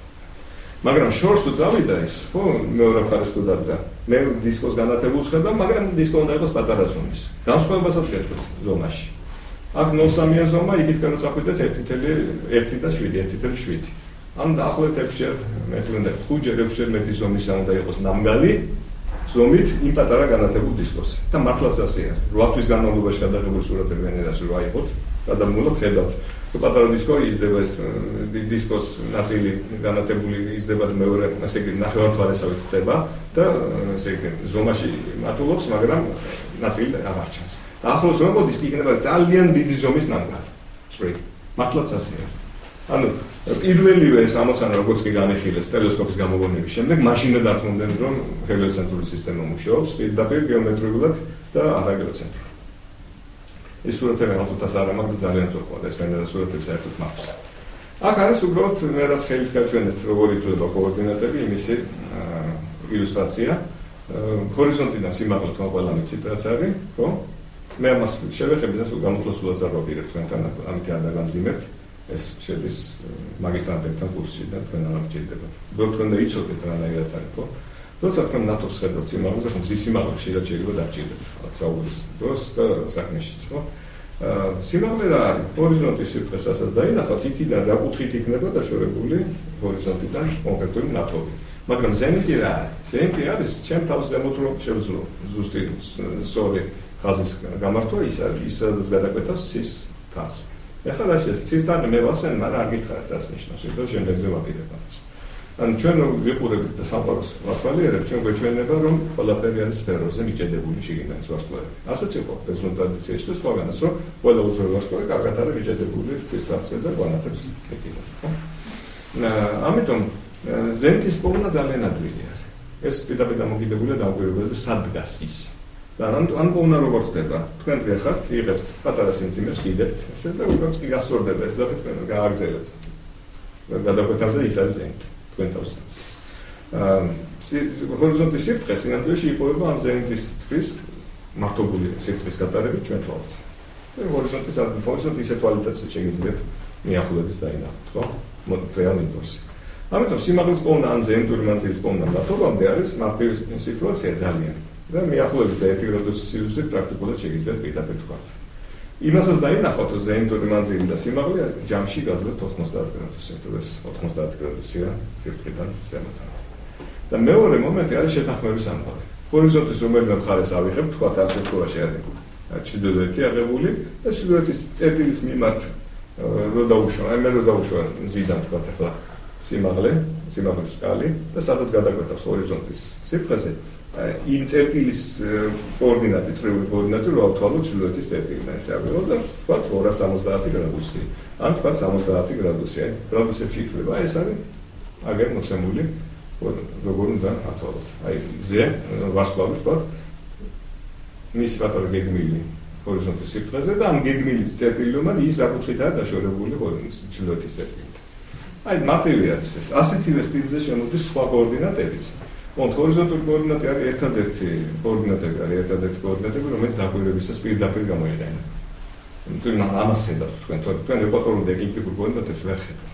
მაგრამ შორს თუ წავიდა ის, ხო, მეორე მხარეს თუ დადგა, მე დისკოს განათებულს ხედავ, მაგრამ დისკო უნდა იყოს პატარა ზომის. განსხვავებასაც გეტყვით ზომაში. აქ 0.3 ზომა, იქითკენ წახვიდეთ 1.7. ან დაახლოებით 6-ჯერ მეტრი უნდა 5-ჯერ 6-ჯერ მეტრი ზომის უნდა იყოს ნამგალი ზომით იმ პატარა განათებულ დისკოს. და მართლაც ასე არის. 8 თვის განმავლობაში გადაღებული სურათები ვენერას რო აიღოთ, გადამულად ხედავთ, თუ პატარა დისკო იზრდება ეს დისკოს ნაწილი განათებული იზრდება და მეორე ასე იგი ნახევართვალესავით ხდება და ესე იგი ზომაში მატულობს, მაგრამ ნაწილი აღარ ჩანს. ახლოს რომ მოდის იქნება ძალიან დიდი ზომის ნამგალი. სწორედ. მართლაც ასე არის. ანუ პირველივე ეს ამოცანა როგორც კი განიხილეს ტელესკოპის გამოგონების შემდეგ, მაშინვე დარწმუნდნენ, რომ ჰელიოცენტრული სისტემა მუშაობს პირდაპირ გეომეტრიულად და არაგეოცენტრულად. ეს სურათები ალბათ არ მაქვს და ძალიან სწორია, ეს მენდა სურათები საერთოდ მაქვს. აქ არის უბრალოდ მე რაც ხელით გაჩვენეთ, როგორ ითვლება კოორდინატები, იმისი ილუსტრაცია. ჰორიზონტიდან სიმაღლით ყველა მიცით რაც არის, ხო? მე ამას შევეხები და გამოთვლასულად არ ვაპირებ თქვენთან, ამით არ დაგამძიმებთ. ეს შედის მაგისტრანტებთან კურსში და თქვენ არ გჭირდებათ. უბრალოდ თქვენ იცოდეთ რანაირად არის, ხო? როცა თქვენ ნატოს ხედავთ სიმაღლეზე, ხომ მზის სიმაღლე შეიძლება შეიძლება დაგჭირდეთ, რაღაც საუბრის დროს და საქმეშიც, ხო? სიმაღლე რა არის? ჰორიზონტის სიბრტყეს ასაც დაინახავთ, იქიდან რა კუთხით იქნება დაშორებული ჰორიზონტიდან კონკრეტული ნატობი. მაგრამ ზენიტი რა არის? ზენიტი არის ჩემ თავს ზემოთ რომ შევძლო ზუსტი სწორი ხაზის გამართვა ის სადაც გადაკვეთავს ცის თავს. ეხლა რა შეიძლება ცის თაღი მე ვახსენ, მაგრამ არ გითხარით რას ნიშნავს, იმიტომ შემდეგზე ვაპირებ ამას. ანუ ჩვენ რომ ვიყურებით და სამყაროს ვათვალიერებთ, ჩვენ გვეჩვენება რომ ყველაფერი არის სფეროზე მიჭედებული შიგნიდან ვარსკვლავები. ასეც იყო ბერძნულ ტრადიციაში და სხვაგანაც, რომ ყველა უძველესი ვარსკვლავი კარგად არის მიჭედებული ცის თაღზე და განათებს ეკიდა, ხო? ამიტომ ზენიტის პოვნა ძალიან ადვილი არის. ეს პირდაპირ დამოკიდებულია დამკვირვებაზე სად დგას ის. და ან პოვნა როგორ ხდება? თქვენ გეხართ, იღებთ პატარა სიმძიმეს, კიდებთ, ესე და როგორც კი გასწორდება ეს და თქვენ გააგრძელებთ. გადაკვეთავთ და ის არის ზენიტი, თქვენ თავს. ჰორიზონტის სიბრტყე სინამდვილეში იპოვება ამ ზენიტის წყლის მართობული სიბრტყის გატარებით ჩვენ თვალს. ჰორიზონტის ისე თვალითაც შეგიძლიათ მიახლოებით დაინახოთ, ხო? რეალ ინდორსი. ამიტომ სიმაღლის პოვნა ან ზენიტური მანძილის პოვნა მართობამდე არის მარტივი სიტუაცია ძალიან. და მიახლოებით 1 გრადუსის სიუჟეტით პრაქტიკულად შეგიძლიათ პირდაპირ თქვათ. იმასაც დაინახოთ, რომ ზენიტური მანძილი და სიმაღლე ჯამში გაძლევთ 90 გრადუსი, თუ ეს 90 გრადუსია სიბრტყიდან ზემოთან. და მეორე მომენტი არის შეთანხმების ამბავი. ჰორიზონტის რომელიმე მხარეს ავიღებ, თქვათ ამ შემთხვევაში არის ჩრდილოეთი აღებული და ჩრდილოეთის წერტილის მიმართ რო დაუშვა, მე რო დაუშვა მზიდან თქვათ ახლა სიმაღლის სკალი და სადაც გადაკვეთავს ჰორიზონტის სიბრტყეზე იმ წერტილის კოორდინატი, წრიული კოორდინატი რო ავთვალოთ ჩრდილოეთის წერტილიდან ესე ავიღოთ და თქვათ 270 გრადუსი. ან თქვათ 70 გრადუსი, აი გრადუსებში იქნება, ეს არის აგერ მოცემული როგორ უნდა ავთვალოთ. აი ზე ვარსკვლავი თქვათ მისი პატარა გეგმილი ჰორიზონტის სიბრტყეზე და ამ გეგმილის წერტილიდან ის რა კუთხითაა დაშორებული ჩრდილოეთის წერტილით. აი მარტივი არის ეს. ასეთივე სტილზე შემოდის სხვა კოორდინატებიც. ჰორიზონტული კოორდინატი არის ერთადერთი კოორდინატები, რომელიც დაკვირვებისას პირდაპირ გამოიყენება. თქვენ ამას ხედავთ თქვენ ეკვატორულ ეკლიპტიკურ კოორდინატებს ვერ ხედავთ.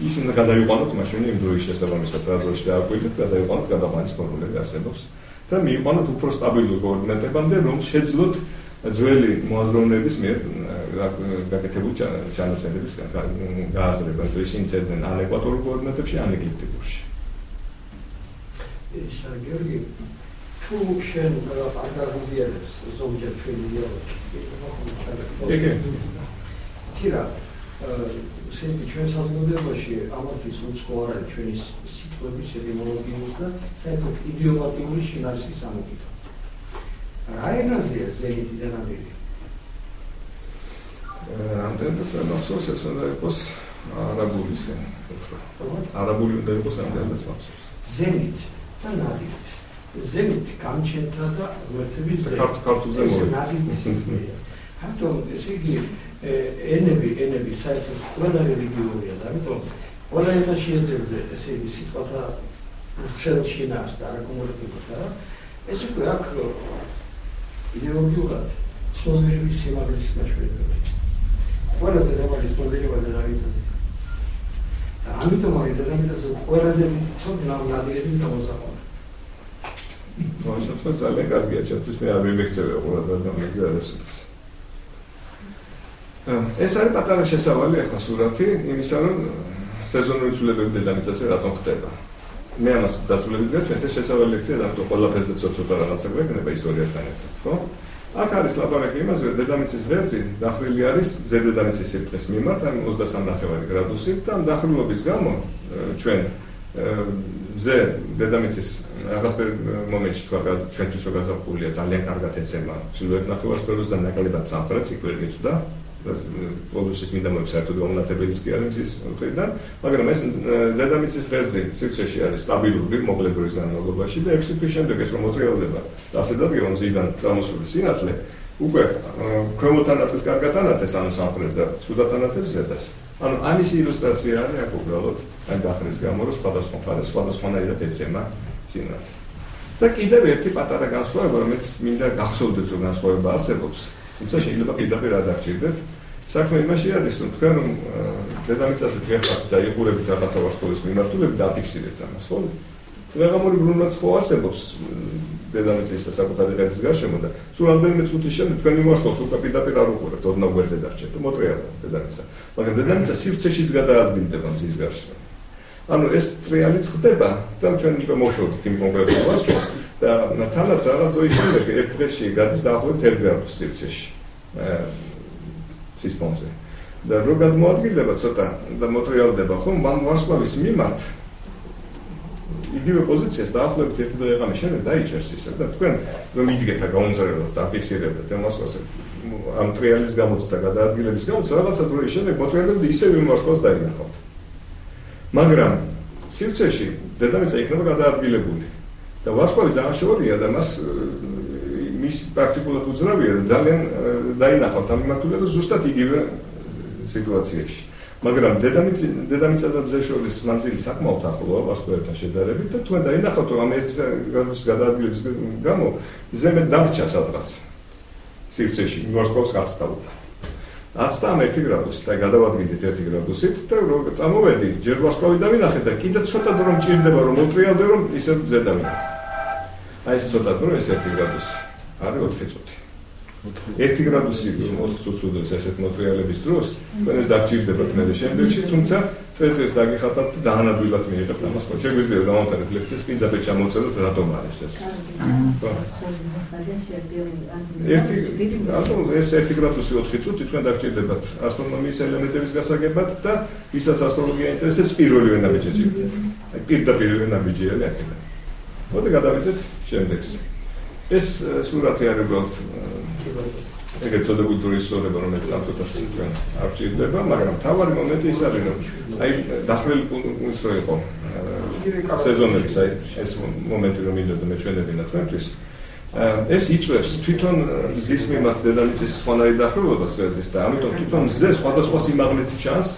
ის უნდა გადაიყვანოთ მაშინ იმ დროის შესაბამისად, რა დროში დააკვირდეთ, გადაიყვანოთ გადაყვანის ფორმულები არსებობს და მიიყვანოთ უფრო სტაბილურ კოორდინატებამდე, რომ შეძლოთ ძველი მოაზროვნეების მიერ გაკეთებული ჩანაწერების გააზრება. ისინი წერდნენ ან ეკვატორულ კოორდინატებში, ან ეკლიპტიკურში. Georgi, tu შენ აგარგიზიანებს ზოგჯერ ჩვენი იარაღი. ცირა, შენ ჩვენ საზოგადოებაში ამათთვის უცხო არ არის ჩვენი სიტყვების ეტიმოლოგიის და საერთოდ იდიომატიური შინაარსის ამოკითხვა. რა ენაზეა ზენიტი და ნადირი? ამდენს რა მახსოვს ეს უნდა იყოს არაბულისგან. არაბული უნდა იყოს ამდენს მახსოვს. ზენიტ და ნადირი. ზენიტი გამჩენთა და ღმერთების ქართულზე მოვა. ამიტომ ესე იგი ენები საერთოდ ყველა რელიგიურია და ამიტომ ყველა ენა შეიძლება ესე იგი სიტყვათა ვრცელშინას და არაკომულირებას და ეს უკვე აქ იდეოლოგიურად ცნობილი სიმაღლის მეშვეობები. ყველაზე დაბალი ცნობილება დედამიწაზე. და ამიტომ არის დედამიწაზე ყველაზე მეტი ცოდნა ნადირების გამოსაყვანად. მოიწყო ძალიან კარგია, ჩემთვის მე არ მიმექცევია ყურადღება ამაზე არასოდეს. ეს არის პატარა შესავალი ახლა სურათი იმისა, რომ სეზონური ცვლილებები დედამიწაზე რატომ ხდება. მე ამას დაწვრილებით გაჩვენეთ, ეს შესავალი ლექცია და ყველაფერზე ცოტა რაღაცა გვექნება ისტორიასთან ერთად, ხო? აქ არის ლაპარაკი იმაზე, რომ დედამიწის ღერძი დახრილი არის ზედდედამიწის სიბრტყის მიმართ, ან 23 გრადუსით და ამ დახრილობის გამო ჩვენ ზე დედამიწის რაღაცა მომენტში თქვა ჩვენთვის რო გაზაფხულია ძალიან კარგად ეცემა ჩრდილოეთ ნახევარსფეროს და ნაკლებად სამხრეთს იქ ვერ მიწვდა პროდუქციის მიდამოები საერთოდ გამონათებელიც კი არის ის მხრიდან, მაგრამ ეს დედამიწის ღერძი სივრცეში არის სტაბილური მოკლე დროის განმავლობაში და 6 თვის შემდეგ ეს რომ მოტრიალდება ასეთად რომ მზიდან წამოსული სინათლე უკვე ქვემოთ ანათებს კარგად ანათებს ანუ სამხრეთს და ცუდად ანათებს ზედას. ანუ ამის ილუსტრაცია არის აქ უბრალოდ ამ გახრის გამო რომ სხვადასხვა მხარეს სხვადასხვანაირად ეცემა სინათლე. და კიდევ ერთი პატარა განსხვავება, რომელიც მინდა გახსოვდეთ რომ განსხვავება არსებობს. თუმცა შეიძლება პირდაპირ არ დაგჭირდეთ. საქმე იმაში არის, რომ თქვენ რომ დედამიწაზე დღეახად დაიყურებით რაღაცა ვარსკვლავის მიმართულებით და აფიქსირეთ ამას, ხო? დღეღამური ბრუნვაც ხო არსებობს დედამიწის საკუთარი ღერძის გარშემო და სულ რამდენიმე წუთის შემდეგ თქვენი ვარსკვლავს უკვე პირდაპირ არ უყურებთ, ოდნავ გვერდზე დარჩეთ, მოტრიალდება დედამიწა. მაგრამ დედამიწა სივრცეშიც გადაადგილდება მზის გარშემო. ანუ ეს ტრიალიც ხდება და ჩვენ უკვე მოშორდით იმ კონკრეტულ ვარსკვლავს და თანაც რაღაც დროის შემდეგ ერთ დღეში გადის დაახლოებით 1 გრადუს სივრცეში. სისხლზე. და რო გადმოადგილდება ცოტა და მოტრიალდება ხომ ამ ვარსკვლავის მიმართ იგივე პოზიციას დაახლოებით 1 დღე შემდეგ დაიჭერს ისე და თქვენ რომ იდგეთ და გაუმზრდელოთ და აფიქსირებთ ამ ვარსკვლავს ამ ტრიალის გამოცდა გადაადგილების გამო რაღაცა დროის შემდეგ მოტრიალდებთ ისევ იმ ვარსკვლავს დაინახავთ. მაგრამ სივრცეში დედამიწა იქნება გადაადგილებული და ვარსკვლავი ძალიან შორია და მას მის პრაქტიკულად უძრავია და ძალიან დაინახავთ ამ მიმართულებას ზუსტად იგივე სიტუაციაში. მაგრამ დედამიწა და მზე შორის მანძილი საკმაოდ ახლოა ვარსკვლავებთან შედარებით და თქვენ დაინახავთ რომ ამ 1 გრადუსის გადაადგილების გამო ზემოთ დარჩა სადღაც სივრცეში ვარსკვლავს გაცდავდა. 1 გრადუსით და გადავადგილდით 1 გრადუსით და რომ წამოვედი ჯერ ვარსკვლავი დავინახე და კიდე ცოტა დრო მჭირდება რომ მოტრიალდე რომ ისე მზე დავინახე. აი ეს ცოტა დრო ეს 1 გრადუსი არის 4 წუთი. 1 გრადუსი 4 წუთს უდრის ესეთ მოტრიალების დროს, თქვენ ეს დაგჭირდებათ მე შემდეგში, თუმცა წელწელს დაგიხატავთ და ძალიან ადვილად მიიღებთ ამას. შეგვიძლია გამოვთანხმდეთ ლექციას პირდაპირ ჩამოვწეროთ რატომ არის ეს. ეს 1 გრადუსი 4 წუთი თქვენ დაგჭირდებათ ასტრონომიის ელემენტების გასაგებად და ვისაც ასტროლოგია ინტერესებს პირველივე ნაბიჯი. აი პირდაპირ ნაბიჯია აქედან. მოდი გადავიდეთ შემდეგს. ეს სურათი არის უბრალოდ ეგეთ წოდებული ტურისტულობა, რომელიც სამწუთას ჩვენ არ ჭირდება, მაგრამ თავარი მომენტი ის არის, რომ აი დახრილი ის რო იყო სეზონების აი ეს მომენტი რომ მინდოდა მე ჩვენებინა თქვენთვის ეს იწვევს თვითონ მზის მიმართ დედამიწის სხვანაირ დახრილობას ვერდის და ამიტომ თვითონ მზე სხვადასხვა სიმაღლით ჩანს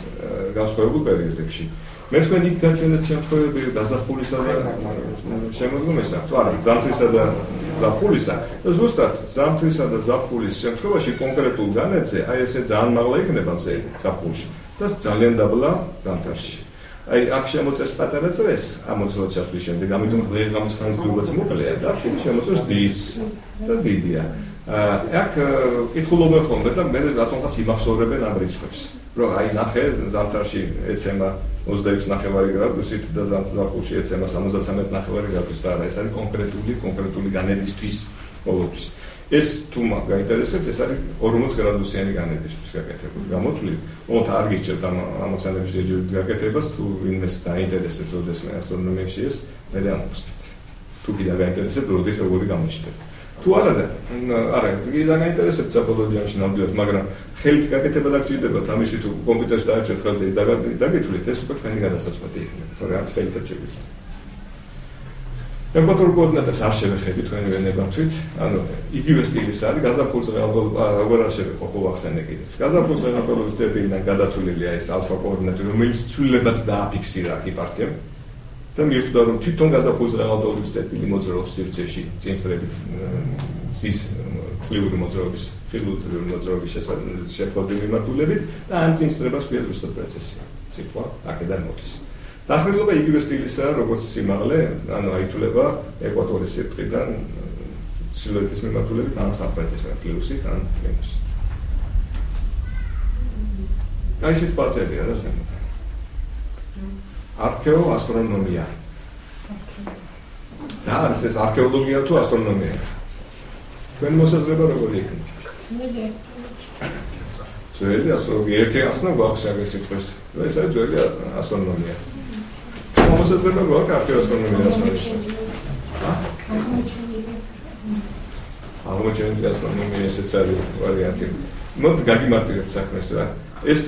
განსხვავებულ პერიოდებში. მე თქვენ იქ გაჩვენეთ შემთხვევები გაზაფხულისა და შემოდგომისა, თუ არა, ზამთრისა და ზაფხულისა. და ზუსტად ზამთრისა და ზაფხულის შემთხვევაში კონკრეტულ განედზე აი ესე ძალიან მაღლა იქნება მზე ზაფხულში და ძალიან დაბლა ზამთარში. აი აქ შემოწეს პატარა წრეს ამოც როცა შემდეგ, ამიტომ დღე-ღამის ხანგრძლივობაც მოკლეა და შემოწეს დიდს და დიდია. აქ კითხულობენ ხოლმე და მე რატომღაც იმახსოვრებენ ამ რიცხვებს. რომ აი ნახე ზამთარში ეცემა 26.5 გრადუსით და ზაფხულში ეცემა 73.5 გრადუსით და არა ეს არის კონკრეტული განედისთვის ყოველთვის. ეს თუ გაინტერესებთ, ეს არის 40 გრადუსიანი განედისთვის გაკეთებული გამოთვლით. მოთ არ გიჩვენებთ ამ ამოცანების გაკეთებას თუ ვინმეს დაინტერესებს როდესმე ასტრონომიაში ეს მე ამბობთ. თუ კიდევ გაინტერესებთ როდის როგორი გამოჩნდება. თუ არა და არა, კიდევ გაინტერესებთ საბოლოო ჯამში ნამდვილად, მაგრამ ხელით გაკეთება დაგჭირდებათ ამაში თუ კომპიუტერში დააჭერთ ხელს და ის დაგეთვლით, ეს უკვე თქვენი გადასაწყვეტი იქნება, თორე ამ ხელითაც შეგვიძლია. ეკვატორულ კოორდინატებს არ შევეხები თქვენი ვენებათვით, ანუ იგივე სტილის არის, გაზაფხულზე როგორ არ შევეხო ხო ახსენე კიდეც. გაზაფხულზე ნატურობის წერტილიდან გადათვლილია ეს ალფა კოორდინატი, რომელიც ცვლილებაც დააფიქსირა აქ იპარტიამ. და მიხვდა რომ თვითონ გაზაფხულზე რაღაცაობის წერტილი მოძრაობს სივრცეში წინსრებით ზის წლიური მოძრაობის, ხილულწლიური მოძრაობის შეფოთები მიმართულებით და ამ წინსრებას ქვია ზუსტად პროცესია. სიტყვა აქედან მოდის. დახრილობა იგივე სტილისაა, როგორც სიმაღლე, ანუ აითვლება ეკვატორის სიბრტყიდან ჩრდილოეთის მიმართულებით, ან სამხრეთის პლუსით, ან მინუსით. აი სიტყვა წერია რა ზემოთ. არქეოასტრონომია. რა არის ეს არქეოლოგია თუ ასტრონომია? თქვენ მოსაზრება როგორი იქნება? ძველი ასტრონომია. ერთი ახსნა გვაქვს აგ სიტყვის. ეს არის ძველი ასტრონომია. მოსაზრება გვაქვს არქეოასტრონომიას შესახებ. აღმოჩენილი ასტრონომია ესეც არის ვარიანტი. მოდ გაგიმარტივებთ საქმეს რა. ეს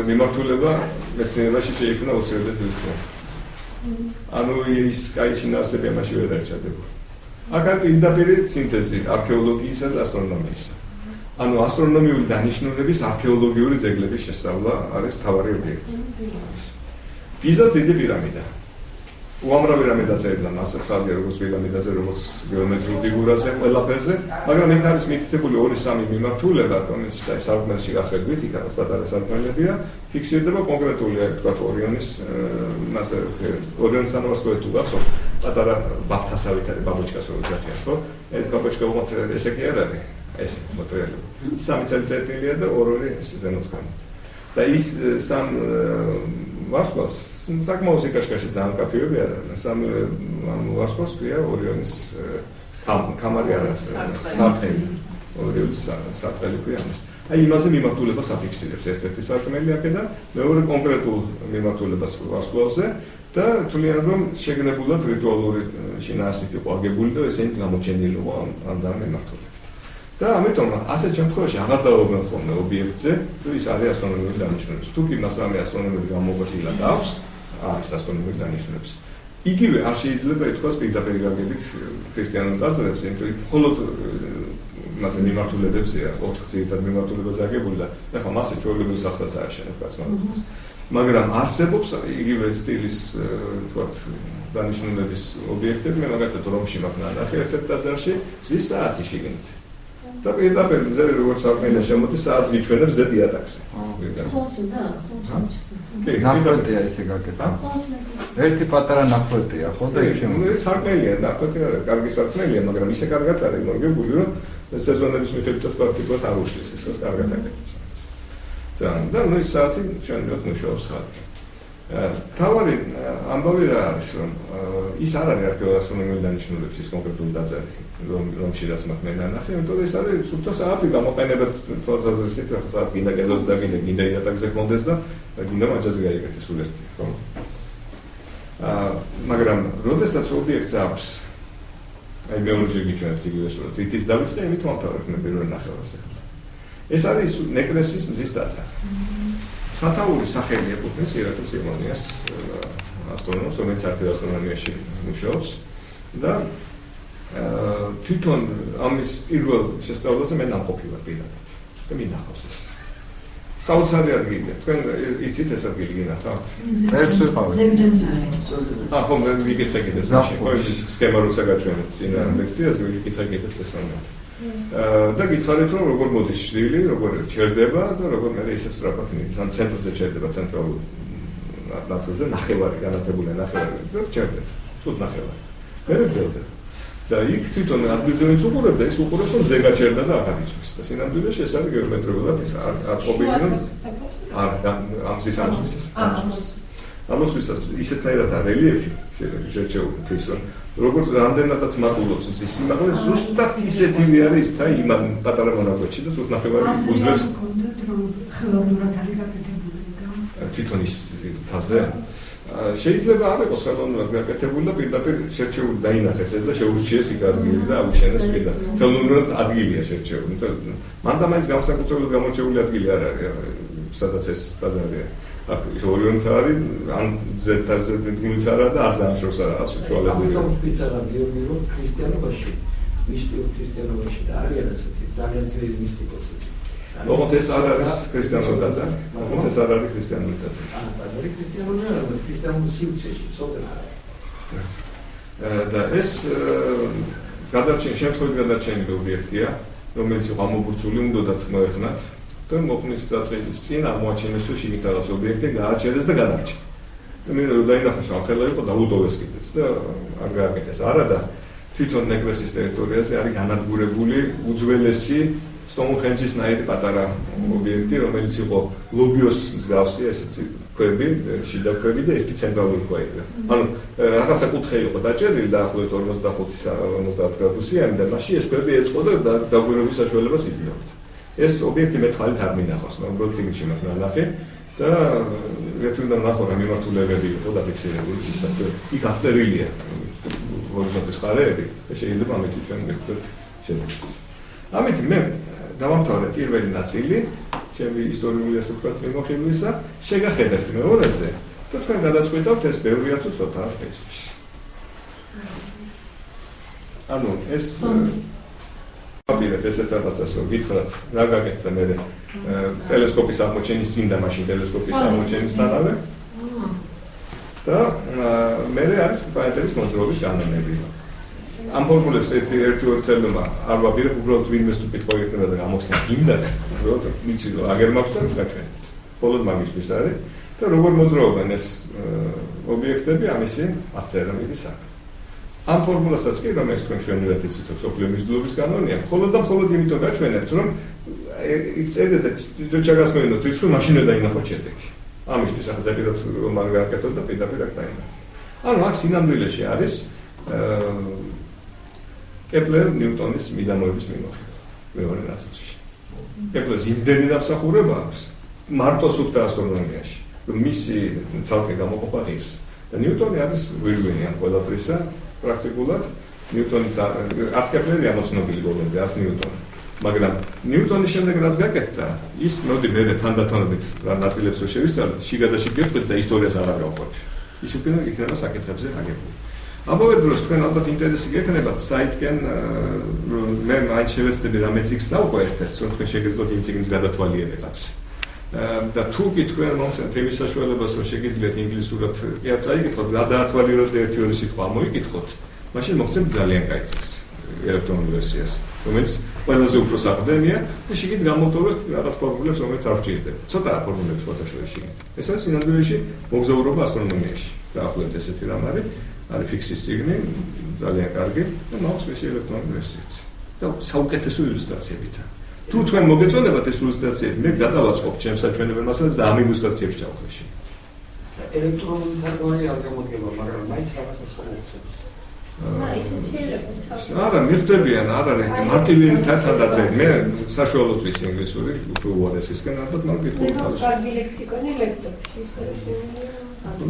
მიმართულება მეცნიერებაში შეიქმნა 20 წელს წინ. ანუ ის კაი შინაარსები ამაში ვერ დარჩადება. აქ არის პირდაპირ სინთეზი არქეოლოგიისა და ასტრონომიისა. ანუ ასტრონომიული დანიშნულების არქეოლოგიური ძეგლების შესწავლა არის მთავარი ობიექტი. გიზას დიდი პირამიდა. უამრავი რამე დაწერილია მასა ხალხი როგორც პირამიდაზე, როგორც გეომეტრიულ ფიგურაზე, ყველაფერზე, მაგრამ იქ არის მითითებული 2-3 მიმართულება, რომელიც სარკმელში გახედვით, იქ არის პატარა სარკმელებია, ფიქსირდება კონკრეტული, თქვათ, ორიონის, მასე ორიონის ანავარსკოე თუ გახსოვთ, პატარა ბაფთასავით არის ბაბოჩკას რო ეძახიან, ხო? ეს ბაბოჩკა უღოთ ესე კი არ არის, ეს მოტრიალება. 3 წელიწადია და 2 ეს ზემოთქვანით. და ის სამ ვარსკვლავს საკმაოდ სიკაშკაშე ძალიან კაფეები არა, სამ ვარსკვლავს ქვია ორიონის კამარი არა, საფელი. ორიონის საფელი ქვია ამას. აი იმაზე მიმართულებას აფიქსირებს ერთ-ერთი სარკმელი აქედან, მეორე კონკრეტულ მიმართულებას ვარსკვლავზე და თვლიან რომ შეგნებულად რიტუალური შინაარსით იყო აგებული და ესენი გამოჩენილი იყო ამ მიმართულებით. და ამიტომ ასეთ შემთხვევაში აღარ დაობენ ხოლმე ობიექტზე, თუ ის არის ასტრონომიული დანიშნულების. თუ კი მას რამე ასტრონომიული გამოყოფილად აქვს, არის ასტრონომიული დანიშნულების. იგივე არ შეიძლება ითქვას პირდაპირ გაგებით ქრისტიანულ ტაძრებს, იმიტომ რომ მხოლოდ მასე მიმართულებებზეა 4 ძირითად მიმართულებაზე აგებული და ეხლა მასე ჩვეულებრივ სახსაც ააშენებ კაცმანობას. მაგრამ არსებობს იგივე სტილის თქვათ დანიშნულების ობიექტები, მე მაგათაც რომში მაქვს ნანახი ერთ-ერთ ტაძარში, მზის საათი შიგნით. და პირდაპირ მზე როგორც საქმეა შემოდის საათს გიჩვენებს ზე დიატაქსი. სონსი და სონსი. ნახვეტია ესე გაკეთდა. ერთი პატარა ნახვეტია, ხო და იქ შემოდის. საქმეა, ნახვეტი არა, კარგი საქმეა, მაგრამ ისე კარგად არის მორგებული, რომ სეზონების მიხედვითაც პრაქტიკულად არ უშლის, ეს კარგად აკეთებს. ძალიან და ნუ ის საათი ჩვენებად მუშაობს ხალხი. თავარი ამბავი რა არის, რომ ის არ არის არქეოლოგიური დანიშნულების ის კონკრეტული დაწერილი, რომში რაც მაქვს მე ნანახი, იმიტომ რომ ეს არის სუფთა საათი გამოყენება თვალსაზრისით, რა საათი გინდა კედელს და გინდა იატაკზე კონდეს და გინდა მაჯაზე გაიგეთოს სულ ერთი, ხო? მაგრამ როდესაც ობიექტს აქვს აი მეორე შეგიჩვენებთ იგივე სურათს, ითიც დავიწყე, იმით მომთავრებ მე პირველ ნახევარს ახლა. ეს არის ნეკრესის მზის ტაძარი. სათაურის სახელი ეკუთვნის ირაკლი სიმონიას ასტრონომს, რომელიც არქეოლოგიაში მუშაობს და თვითონ ამის პირველ შესწავლაზე მე ნამყოფი ვარ პირადად. და მინახავს ეს. საოცარი ადგილია. თქვენ იცით ეს ადგილი გინახავთ? წერს ვიყავით. ხო, მე ვიკითხე ეს ის სქემა როცა გაჩვენეთ წინა ლექციაზე, ვიკითხე ეს მომენტი. და გითხარით რომ როგორ მოდის შვილი, როგორ ჩერდება და როგორ მე ისე სწრაფად მიდის. ამ ცენტრზე ჩერდება ცენტრალურ ნაწილზე ნახევარი განათებული ნახევარი და ჩერდება. თუთ ნახევარი. მე გძელზე. და იქ თვითონ ადგილზე ვინც უყურებდა, ის უყურებს რომ ზე გაჩერდა და აღარ იცის. და სინამდვილეში ეს არის გეომეტრიულად ის აწყობილი რომ ამ სისამოსის ეს. ამოსვისას ისეთნაირად რელიეფი შეჩეულით ის რომ როგორც რამდენადაც მატულობს მზის სიმაღლე, ზუსტად ისეთივე არის და იმ პატარა მონაკვეთში და ზუსტ ნახევარი უძლებს ხელოვნურად არის გაკეთებული და თვითონ ის თაზე შეიძლება არ იყოს ხელოვნურად გაკეთებული და პირდაპირ შერჩეული დაინახეს ეს და შეურჩიეს იქ ადგილი და აუშენეს პირდაპირ. ხელოვნურად ადგილია შერჩეული, იმიტომ მან და მაინც განსაკუთრებულად გამორჩეული ადგილი არ არის, სადაც ეს ტაძარია. აქ ორიონთა არის, ან ზედაზე დგილიც არა და არ ზანშორს არა, ასე შუალედური. ამ სპეციალურად გიორგი რომ ქრისტიანობაში, მისტიკურ ქრისტიანობაში და არის ასეთი ძალიან ძლიერი მისტიკოსები. ოღონდ ეს არ არის ქრისტიანული ტაძარი. ოღონდ ეს არ არის ქრისტიანული ტაძარი. ტაძარი ქრისტიანული არა, ქრისტიანული სივრცეში, სოფელ არა. და ეს შემთხვევით გადარჩენილი ობიექტია, რომელიც იყო ამობურცული, უნდათ მოეხნათ. და მოხნის წაწევის წინ აღმოაჩინეს რომ შიგნით რაღაც ობიექტი გააჩერეს და გადარჩა. და მე დაინახეს რომ ხელა იყო დაუდოვეს კიდეც და არ გააკეთეს. არა და თვითონ ნეკრესის ტერიტორიაზე არის განადგურებული უძველესი სტონჰენჯის-ნაირი პატარა ობიექტი, რომელიც იყო ლობიოს მსგავსი, ესეთი ქვები, შიდა ქვები და ერთი ცენტრალური ქვა იყო. ანუ რაღაცა კუთხე იყო დაჭერილი დაახლოებით 45-50 გრადუსიანი და მაშინ ეს ქვები ეწყო და დაგვირების საშუალებას იძლეოდა. ეს ობიექტი მე თვალით არ მინახავს, მაგრამ წიგნში მაქვს ნანახი და ერთი უნდა ნახო რა მიმართულებები იყო დაფიქსირებული, იქ აღწერილია ჰორიზონტის ხარეები და შეიძლება ამით ჩვენ მივხვდეთ შედეგს. ამით მე დავამთავრე პირველი ნაწილი, ჩემი ისტორიული ასე ვთქვათ მიმოხილვისა, შეგახედებთ მეორეზე და თქვენ გადაწყვეტავთ ეს ბევრია თუ ცოტაა ფეისბუქში. ანუ ეს აპირებ ესეთ რაღაცას რომ გითხრათ რა გაკეთდა მე ტელესკოპის აღმოჩენის წინ და მაშინ ტელესკოპის აღმოჩენისთანავე და მე არის პლანეტების მოძრაობის განმეორება. ამ ფორმულებს ერთ-ორი ცელმა არ ვაპირებ უბრალოდ ვინმეს თუ კითხვა იქნება და გამოხსნა გინდათ უბრალოდ ვიცი რომ აგერ მაქვს და გაჩვენებთ. მხოლოდ მაგისთვის არის და როგორ მოძრაობენ ეს ობიექტები ამისი აღწერამების საქმე. ამ ფორმულასაც კი რომ ეს თქვენ ჩვენივეთ იცით რომ სოფლიო მიზიდულობის კანონია, მხოლოდ და მხოლოდ იმიტომ გაჩვენებთ რომ იქ წერდა და ჩაგასმენოთ რიცხვი მაშინ დაინახოთ შედეგი. ამისთვის ახლა ზედაპირად რომ არ გააკეთოთ და პირდაპირ აქ დაინახოთ. ანუ აქ სინამდვილეში არის კეპლერ-ნიუტონის მიდამოების მიმოხილვა მეორე ნაწილში. კეპლერს იმდენი დამსახურება აქვს მარტო სუფთა ასტრონომიაში, რომ მისი ცალკე გამოყოფა ღირს. და ნიუტონი არის ვირგვინი ამ ყველაფრისა პრაქტიკულად ნიუტონის არც კეპლერი ამოცნობილი ბოლომდე, არც ნიუტონი. მაგრამ ნიუტონის შემდეგ რაც გაკეთდა, ის მოდი მე თანდათანობით რა ნაწილებს რო შევისწავლეთ, შიგადაში გეტყვით და ისტორიას არ გავყვეთ. ის უკვე იქნება საკითხებზე აგებული. ამავე დროს თქვენ ალბათ ინტერესი გექნებათ საითკენ მე მაინც შევეცდები რამე წიგნს დავყო ერთ-ერთს, რომ თქვენ შეგეძლოთ იმ წიგნის გადათვალიერებაც. და თუ კი თქვენ მომცემთ იმის საშუალებას, რომ შეგიძლიათ ინგლისურად კი არ წაიკითხოთ, გადაათვალიეროთ და ერთი-ორი სიტყვა მოიკითხოთ, მაშინ მოგცემთ ძალიან კაი წიგნს, ელექტრონულ ვერსიას, რომელიც ყველაზე უფრო საყრდენია და შიგნით გამოვტოვებთ რაღაც ფორმულებს, რომელიც არ ვჭირდება. ცოტაა ფორმულების ფოტოშოპში შიგნით. ეს არის სინამდვილეში მოგზაურობა ასტრონომიაში. დაახლოებით ესეთი რამ არის ფიქსის წიგნი, ძალიან კარგი და მაქვს მისი ელექტრონული ვერსიაც. და საუკეთესო ილუსტრაციებითა. თუ თქვენ მოგეწონებათ ეს ილუსტრაციები, მე გადავაწყობ ჩემს საჩვენებელ მასალებს და ამ ილუსტრაციებს ჩავხლეში. ელექტრონული თარგმანი არ გამოდგება, მაგრამ მაინც რაღაცას ხომობს. არა, მიხდებიან, არ არის მარტივი თათადაძე. მე საშუალოდ ვიცი ინგლისური, უფრო უარესისგან, ალბათ მაგრამ გითხულობ თავის. კარგი ლექსიკონი ლექტორში ისე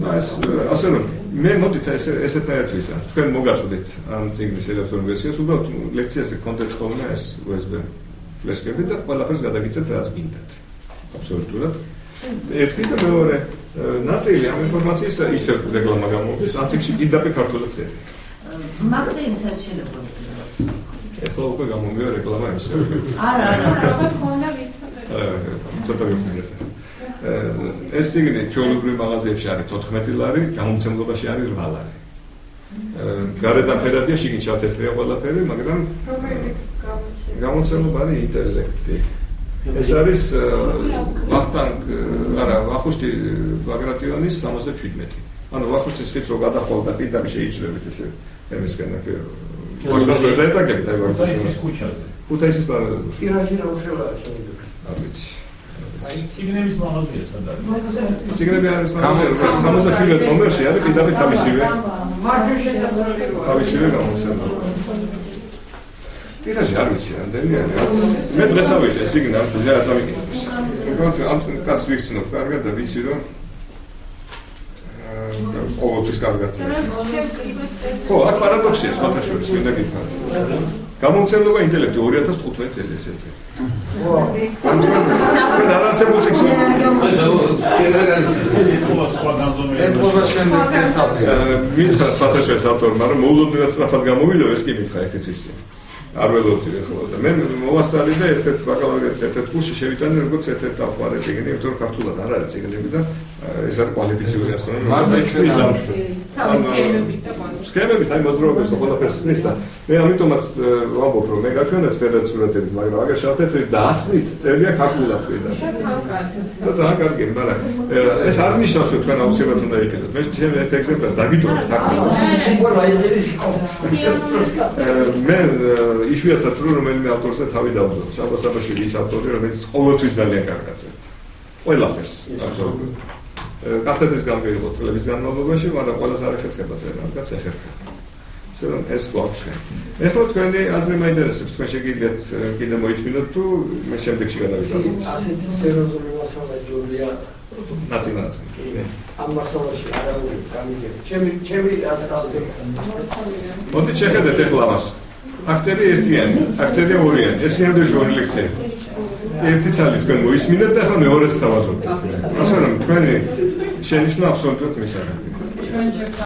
და ეს ასე რომ მე მოდით ესეთაერთ ვისა. თქვენ მოგაწოდეთ ამ წიგნის ელექტრონულ ვერსიას, უბრალოდ ლექციაზე კონტენტ ხოლმე ეს USB ფლეშკები და ყველაფერს გადაგიცეთ რაც გინდათ. აბსოლუტურად. ერთი და მეორე ნაწილი ამ ინფორმაციის ისე რეკლამა გამოდის, ამ წიგნში კიდევ ქართულად წერია. მაგზინსაც შეიძლება. ეხლა უკვე გამომივიდა რეკლამა ისე. არა, რა ქონდა ვიცოდე. ცოტა ვიხმარეთ. ეს წიგნი ჩვეულებრივ მაღაზიებში არის 14 ლარი, გამომცემლობაში არის 8 ლარი. გარედან ფერადია, შიგნით შავთეთრია ყველაფერი, მაგრამ გამომცემლობა არის ინტელექტი. ეს არის ვახუშტი ბაგრატიონის 77. ანუ ვახუშტის ხიდს რო გადახვალ და პირდაპირ შეიჭრებით ესე ემისკენ აქ ვახუშტის ვერ დაეტაკებით აი ვახუშტის ქუჩაზე. ქუთაისის პარალელურად. ტირაჟი რა უშელა შეიძლება. აბიცი. აი ციგნების მაღაზია სად არის? ციგნები არის მაღაზია 67 ნომერში არის პირდაპირ თავისივე. მარჯვენა შესაძლებელი. თავისივე გამოსცემლობა. ტირაჟი არ ვიცი რამდენი არის. მე დღეს ავიღე ციგნი ამ ძირას ამიკითხებს. უბრალოდ ამ კაც ვიხსნობ კარგად და ვიცი რომ ყოველთვის კარგად ხო, აქ პარადოქსია სხვათა შორის, მინდა გითხრათ. გამომცემლობა ინტელექტი 2015 წელი ესე წელი. თქვენ არ არსებულ წიგნს მითხრა სხვათა შორის ავტორმა, რომ მოულოდნელად სწრაფად გამოვიდა, ეს კი მითხრა ერთისთვის. არ ველოდდი ახლა და მე მოვასწავლე და ერთ-ერთ ბაკალავრიატის ერთ-ერთ კურსში შევიტანე როგორც ერთ-ერთ დავყარე წიგნი, იმიტომ რომ ქართულად არ არის წიგნები და ეს არის კვალიფიციური ასტრონომია. სქემებით აი მოძრაობებს და ყველაფერს ცნის და მე ამიტომაც ვამბობ რომ მე გაჩვენეთ ფერად სურათებით, მაგრამ აგერ შავთეთრი და აცნით წერია ქართულად ვიდა. და ძალიან კარგი, მაგრამ ეს არ ნიშნავს რომ თქვენ აუცილებლად უნდა იყიდოთ. მე ჩემს ერთ ეგზემპლარს დაგიტოვეთ აქ. მე იშვიათად თუ რომელიმე ავტორზე თავი დავუძოთ. შაბას აბაშვილი ის ავტორი, რომელიც ყოველთვის ძალიან კარგად წერდა. ყველაფერს, აბსოლუტურად. კათედრის გამგეილო წლების განმავლობაში, მაგრამ ყველას არ ეხერხება წერა, რაც ეხერხება. ისე რომ ეს გვაქვს. ეხლა თქვენი აზრი მაინტერესებს, თქვენ შეგიძლიათ კიდე მოითმინოთ თუ მე შემდეგში გადავიდოდეთ. ასეთი სერიოზული მასალა ჯულია. ნაცინაც. ამ მასალაში არავინ გამიგებ. ჩემი აზრით. მოდით შეხედეთ ეხლა ამას. აქცია ერთიანი, აქცია ორიანი. ეს იმდე ჟური ლექციები. ერთი ცალი თქვენ მოისმინეთ და ახლა მეორეს გთავაზობთ. ასე რომ თქვენი შენიშვნა აბსოლუტურად მისაღებია.